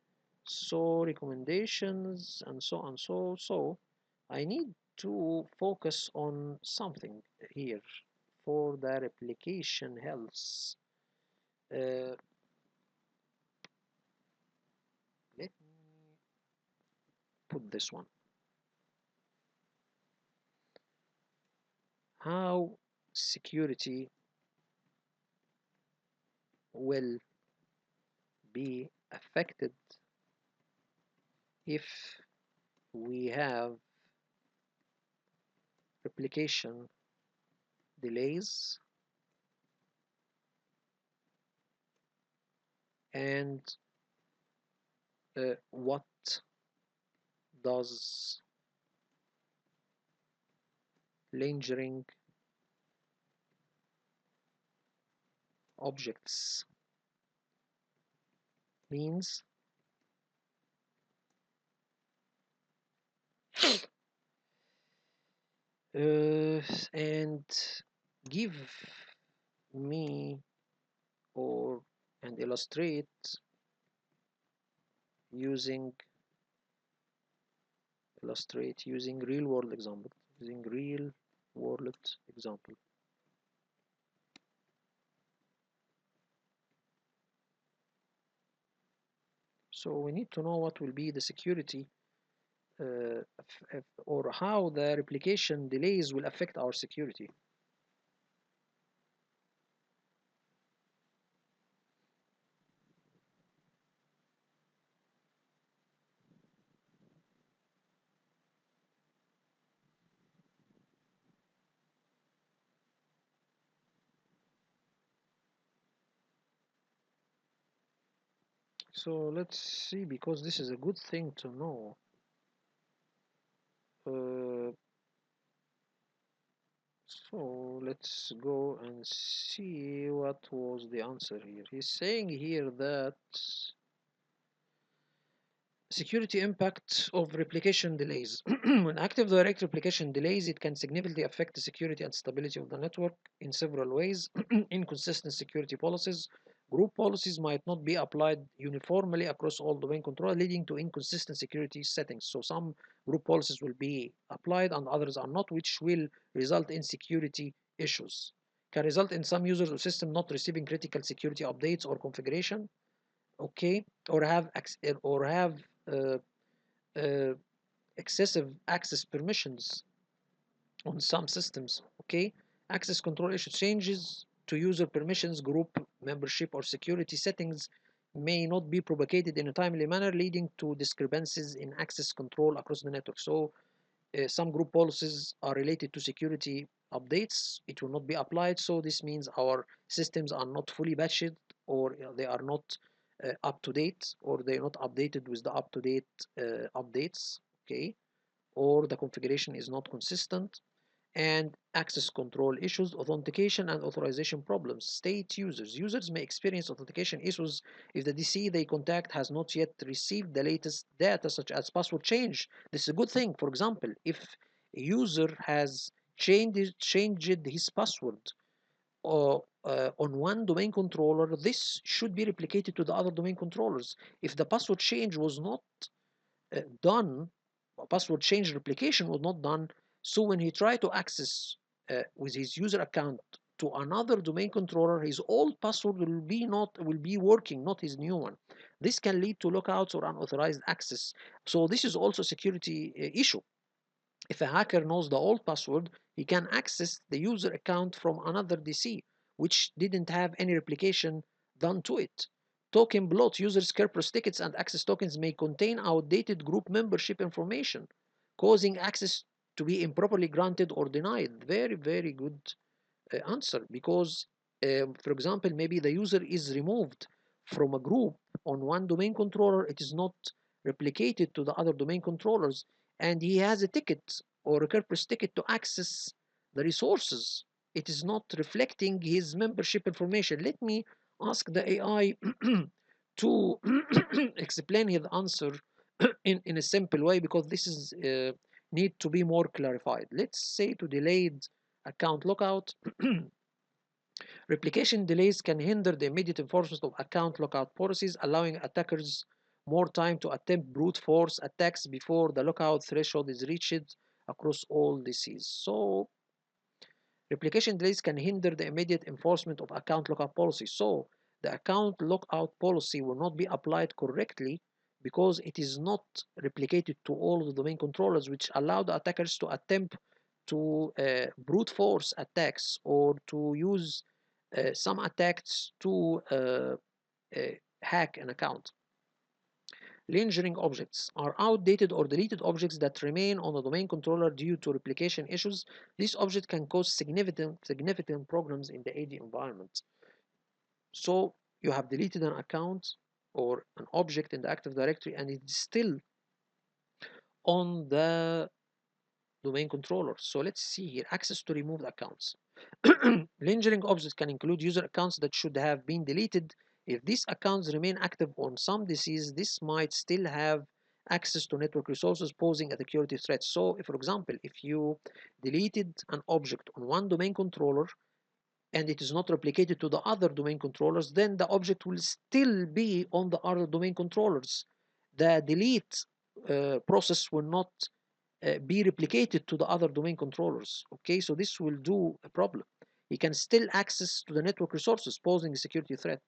so recommendations and so on. So I need to focus on something here for the replication health. Uh, Let me put this one. How security will be affected if we have replication delays and what does lingering objects means, and give me or and illustrate using real world example, so we need to know what will be the security or how the replication delays will affect our security. So let's see, because this is a good thing to know. Uh, so let's go and see what was the answer here. He's saying here that security impact of replication delays. When Active Direct replication delays, it can significantly affect the security and stability of the network in several ways. Inconsistent security policies. Group policies might not be applied uniformly across all domain controllers, leading to inconsistent security settings. So some group policies will be applied and others are not, which will result in security issues. Can result in some users or system not receiving critical security updates or configuration. Okay, or have uh, uh, excessive access permissions on some systems. Okay, access control issue changes to user permissions, group membership, or security settings may not be propagated in a timely manner, leading to discrepancies in access control across the network. So some group policies are related to security updates. It will not be applied. So this means our systems are not fully patched, or they are not up to date, or they're not updated with the up to date updates. Okay, or the configuration is not consistent. and access control issues, authentication and authorization problems. State users. Users may experience authentication issues if the DC they contact has not yet received the latest data, such as password change. This is a good thing. For example, if a user has changed his password on one domain controller, this should be replicated to the other domain controllers. If the password change was not done, password change replication was not done, so when he tried to access with his user account to another domain controller, his old password will be working, not his new one. This can lead to lockouts or unauthorized access. So this is also a security issue. If a hacker knows the old password, he can access the user account from another DC, which didn't have any replication done to it. Token bloat. Users' Kerberos tickets and access tokens may contain outdated group membership information, causing access to be improperly granted or denied. Very, very good answer, because, for example, maybe the user is removed from a group on one domain controller, it is not replicated to the other domain controllers, and he has a ticket or a Kerberos ticket to access the resources. It is not reflecting his membership information. Let me ask the AI to explain his answer in a simple way, because this is need to be more clarified. Let's say to delayed account lockout. Replication delays can hinder the immediate enforcement of account lockout policies, allowing attackers more time to attempt brute force attacks before the lockout threshold is reached across all DCs. So, replication delays can hinder the immediate enforcement of account lockout policy. So, the account lockout policy will not be applied correctly because it is not replicated to all the domain controllers, which allow the attackers to attempt to brute force attacks or to use some attacks to hack an account. Lingering objects are outdated or deleted objects that remain on the domain controller due to replication issues. These objects can cause significant problems in the AD environment. So you have deleted an account or an object in the Active Directory and it's still on the domain controller. So let's see here, access to removed accounts. Lingering objects can include user accounts that should have been deleted. If these accounts remain active on some DCs, this might still have access to network resources, posing a security threat. So, if, for example, if you deleted an object on one domain controller and it is not replicated to the other domain controllers, then the object will still be on the other domain controllers. The delete process will not be replicated to the other domain controllers. Okay, so this will do a problem. You can still access to the network resources, posing a security threat.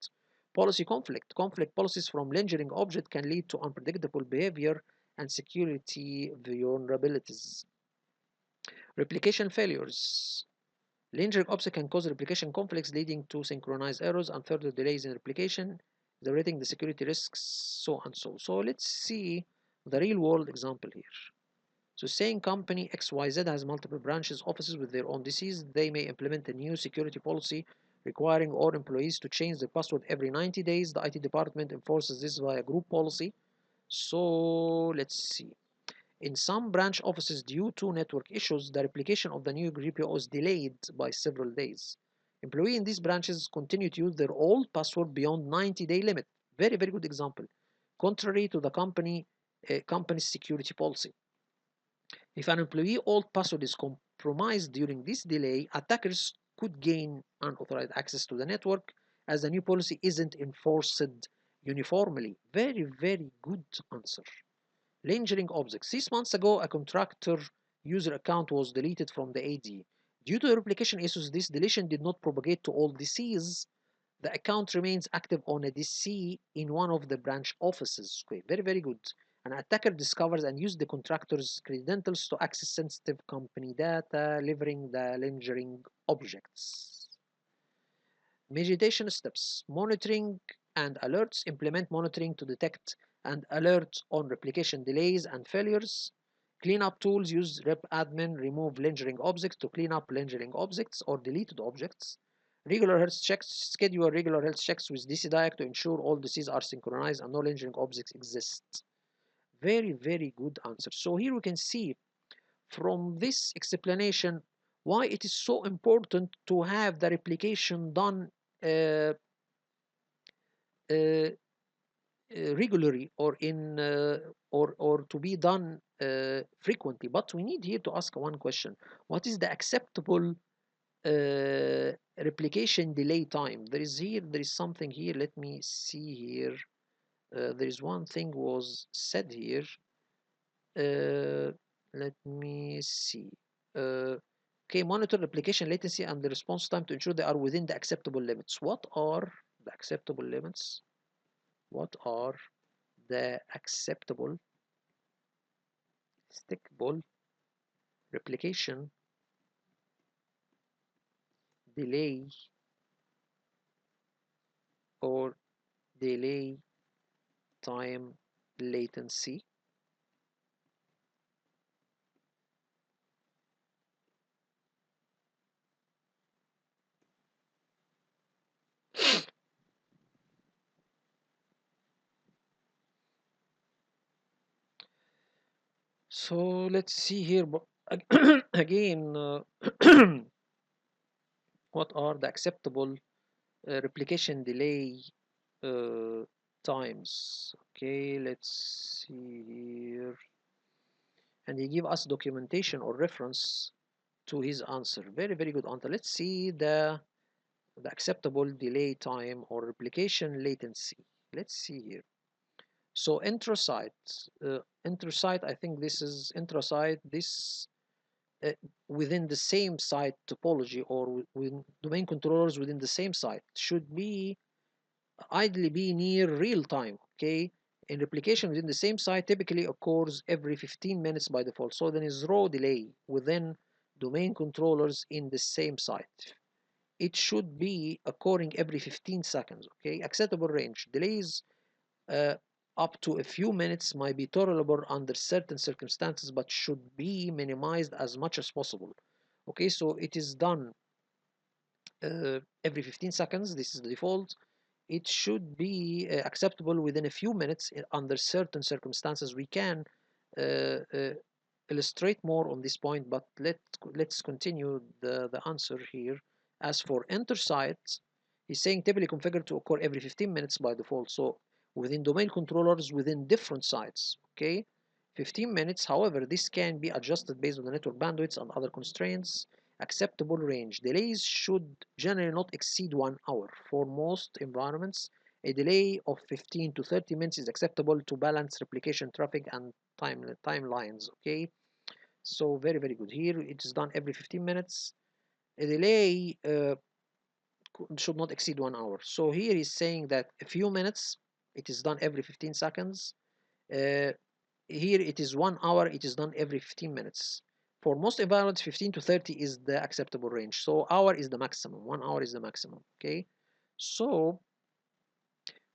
Policy conflict. Conflict policies from lingering object can lead to unpredictable behavior and security vulnerabilities. Replication failures. Lingering object can cause replication conflicts, leading to synchronized errors and further delays in replication, generating the security risks, so and so. So let's see the real world example here. So saying company XYZ has multiple branches, offices with their own DCs, they may implement a new security policy requiring all employees to change their password every 90 days. The IT department enforces this via group policy. So let's see. In some branch offices, due to network issues, the replication of the new GPO is delayed by several days. Employees in these branches continue to use their old password beyond 90-day limit. Very, very good example. Contrary to the company's security policy. If an employee old password is compromised during this delay, attackers could gain unauthorized access to the network as the new policy isn't enforced uniformly. Very, very good answer. Lingering objects. 6 months ago, a contractor user account was deleted from the AD. Due to the replication issues, this deletion did not propagate to all DCs. The account remains active on a DC in one of the branch offices. Okay, very, very good. An attacker discovers and uses the contractor's credentials to access sensitive company data, delivering the lingering objects. Mediation steps. Monitoring and alerts. Implement monitoring to detect and alert on replication delays and failures. Cleanup tools. Use rep admin, remove lingering objects to clean up lingering objects or deleted objects. Regular health checks. Schedule regular health checks with DCDIAG to ensure all DCs are synchronized and no lingering objects exist. Very, very good answer. So here we can see from this explanation why it is so important to have the replication done uh, uh, regularly or in or to be done frequently. But we need here to ask one question: what is the acceptable replication delay time? There is something here. Let me see here. There is one thing was said here. Let me see. Uh, okay, monitor replication latency and the response time to ensure they are within the acceptable limits. What are the acceptable limits? What are the acceptable stickable replication delay or delay time latency? So let's see here. Again, what are the acceptable replication delay uh, times? Okay, let's see here. And he give us documentation or reference to his answer. Very, very good answer. Let's see the acceptable delay time or replication latency. Let's see here. So intrasite, I think this is intrasite, this uh, within the same site topology or with domain controllers within the same site should be ideally be near real time, okay? In replication within the same site typically occurs every 15 minutes by default. So there is raw delay within domain controllers in the same site. It should be occurring every 15 seconds, okay? Acceptable range. Delays uh, up to a few minutes might be tolerable under certain circumstances, but should be minimized as much as possible. Okay, so it is done every 15 seconds. This is the default. It should be acceptable within a few minutes under certain circumstances. We can uh, uh, illustrate more on this point, but let's continue the answer here. As for enter sites, he's saying typically configured to occur every 15 minutes by default. So within domain controllers within different sites, okay? 15 minutes, however, this can be adjusted based on the network bandwidths and other constraints. Acceptable range. Delays should generally not exceed 1 hour. For most environments, a delay of 15 to 30 minutes is acceptable to balance replication traffic and timelines. Okay, so very, very good. Here it is done every 15 minutes. A delay should not exceed 1 hour. So here he's saying that a few minutes, it is done every 15 seconds. Uh, Here it is 1 hour, it is done every 15 minutes. For most environments, 15 to 30 is the acceptable range. So hour is the maximum, 1 hour is the maximum, okay? So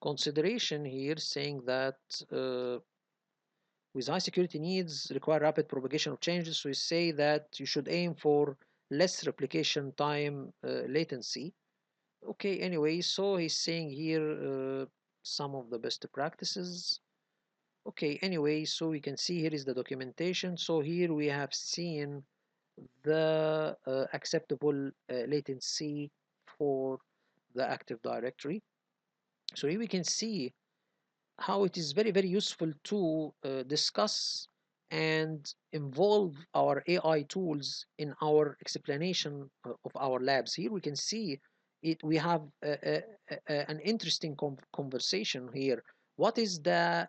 consideration here saying that with high security needs require rapid propagation of changes. So we say that you should aim for less replication time latency. Okay, anyway, so he's saying here some of the best practices. Okay, anyway, so we can see here is the documentation. So here we have seen the acceptable latency for the Active Directory. So here we can see how it is very, very useful to discuss and involve our AI tools in our explanation of our labs. Here we can see it. We have an interesting conversation here. What is the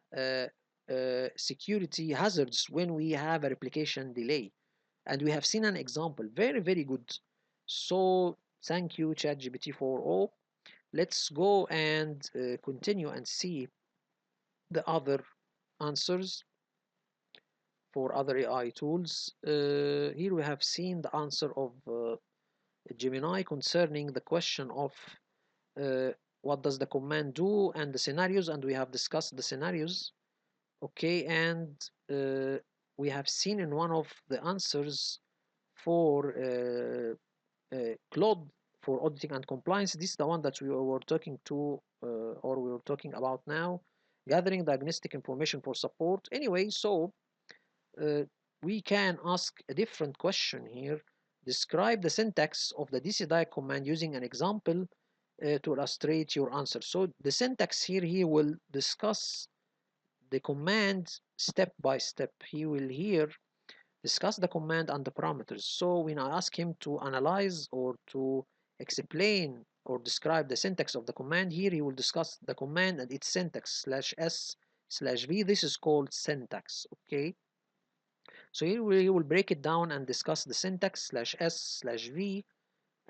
security hazards when we have a replication delay? And we have seen an example. Very, very good. So thank you, ChatGPT 4.0. Let's go and continue and see the other answers for other AI tools. Here we have seen the answer of Gemini concerning the question of uh, what does the command do and the scenarios, and we have discussed the scenarios. Okay, and we have seen in one of the answers for Claude for auditing and compliance. This is the one that we were talking to or we were talking about now, gathering diagnostic information for support. Anyway, so uh, we can ask a different question here. describe the syntax of the DCDIAG command using an example to illustrate your answer. So the syntax here, he will discuss the command step by step. He will here discuss the command and the parameters. So when I ask him to analyze or to explain or describe the syntax of the command, here he will discuss the command and its syntax /s/v. This is called syntax. Okay, so here he will break it down and discuss the syntax /s/v,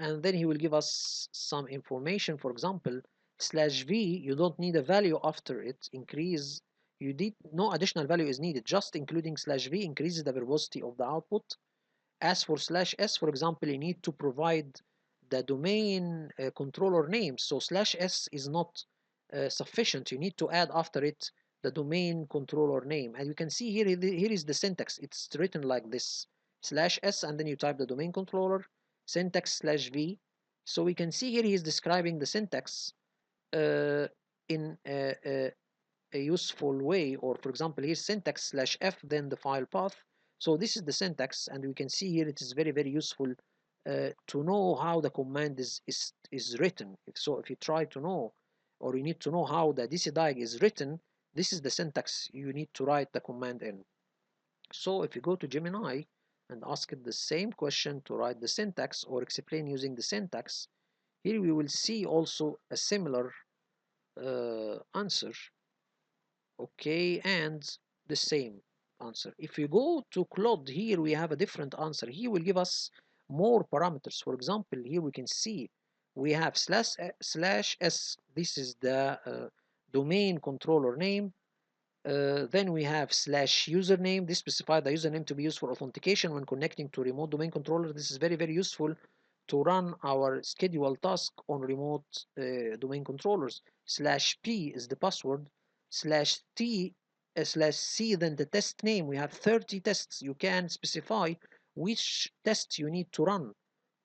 and then he will give us some information. For example, /v, you don't need a value after it. Increase, you need no additional value is needed, just including /v increases the verbosity of the output. As for /s, for example, you need to provide the domain controller name. So /s is not sufficient. You need to add after it the domain controller name. And you can see here, here is the syntax. It's written like this: /s, and then you type the domain controller, syntax /v. So we can see here he is describing the syntax in a useful way. Or for example, here's syntax /f, then the file path. So this is the syntax, and we can see here it is very, very useful to know how the command is written. So if you try to know, or you need to know how the DCDIAG is written, this is the syntax you need to write the command in. So if you go to Gemini and ask it the same question to write the syntax or explain using the syntax, here we will see also a similar answer. Okay, and the same answer. If you go to Claude, here we have a different answer. He will give us more parameters. For example, here we can see we have /s. This is the domain controller name. Then we have /username. This specifies the username to be used for authentication when connecting to remote domain controller. This is very, very useful to run our scheduled task on remote domain controllers. /p is the password. /t /c, then the test name. We have 30 tests. You can specify which tests you need to run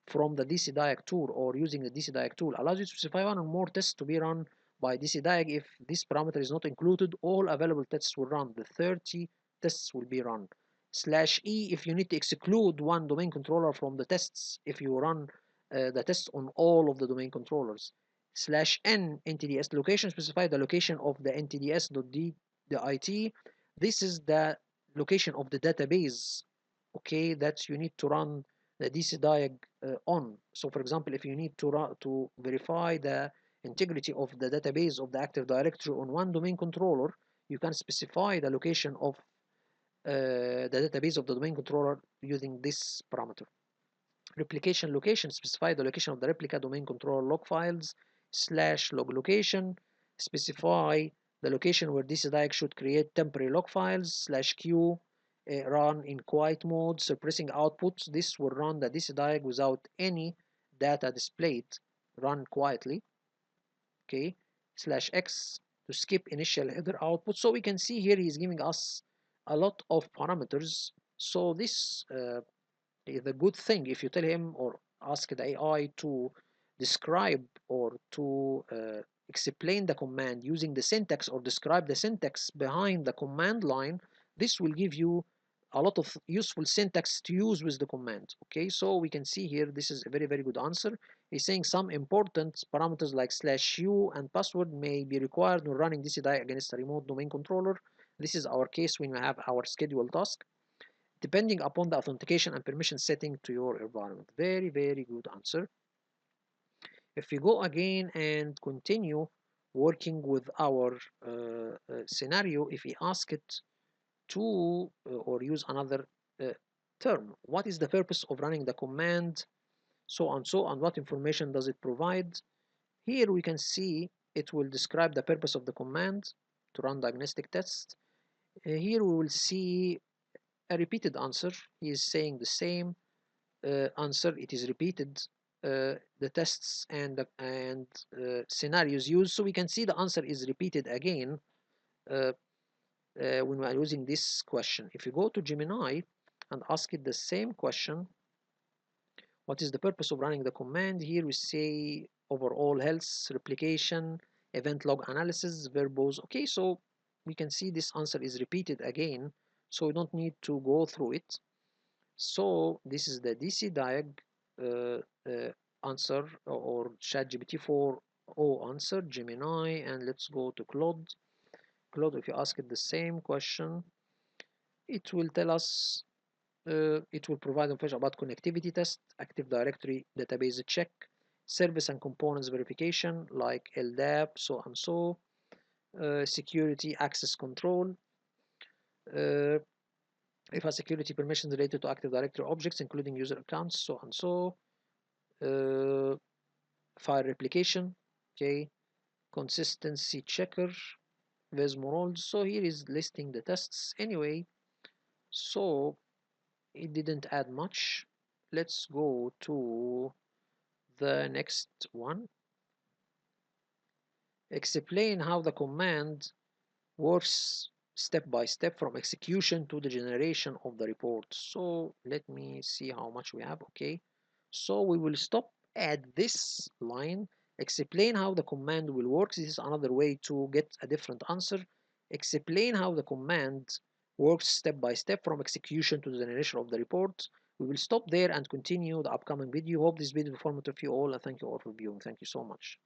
from the DCDIAG tool, or using the DCDIAG tool allows you to specify one or more tests to be run by DCDIAG. If this parameter is not included, all available tests will run. The 30 tests will be run. /e, if you need to exclude one domain controller from the tests, if you run the test on all of the domain controllers. /n, NTDS location, specify the location of the NTDS.dit. This is the location of the database, okay, that you need to run the DCDIAG on. So for example, if you need to verify the integrity of the database of the Active Directory on one domain controller, you can specify the location of the database of the domain controller using this parameter. Replication location, specify the location of the replica domain controller log files /log location. Specify the location where DCDIAG should create temporary log files /q. Run in quiet mode, suppressing outputs. This will run the DCDIAG without any data displayed. Run quietly. Okay, /x to skip initial header output. So we can see here he's giving us a lot of parameters. So this is a good thing. If you tell him or ask the AI to describe or to explain the command using the syntax, or describe the syntax behind the command line, this will give you a lot of useful syntax to use with the command. Okay, so we can see here this is a very, very good answer. He's saying some important parameters like /u and password may be required when running DCDIAG against a remote domain controller. This is our case when we have our scheduled task, depending upon the authentication and permission setting to your environment. Very, very good answer. If we go again and continue working with our scenario, if we ask it to or use another term, what is the purpose of running the command, so on, so on, what information does it provide? Here we can see it will describe the purpose of the command to run diagnostic tests. Here we will see a repeated answer. He is saying the same answer. It is repeated, the tests and scenarios used. So we can see the answer is repeated again when we are using this question. If you go to Gemini and ask it the same question, what is the purpose of running the command? Here we say overall health, replication, event log analysis, verbose. Okay, so we can see this answer is repeated again, so we don't need to go through it. So this is the DCDIAG answer, or ChatGPT 4.0 answer, Gemini, and let's go to Claude. Claude, if you ask it the same question, it will tell us, it will provide information about connectivity test, Active Directory database check, service and components verification like LDAP, so and so, security access control, uh, if a security permission related to Active Directory objects, including user accounts, so and so, file replication, okay, consistency checker, Vesmorol. So here is listing the tests anyway. So it didn't add much. Let's go to the next one. Explain how the command works step by step from execution to the generation of the report. So let me see how much we have. Okay, so we will stop at this line. Explain how the command will work. This is another way to get a different answer. Explain how the command works step by step from execution to the generation of the report. We will stop there and continue the upcoming video. Hope this video is informative for you all, and thank you all for viewing. Thank you so much.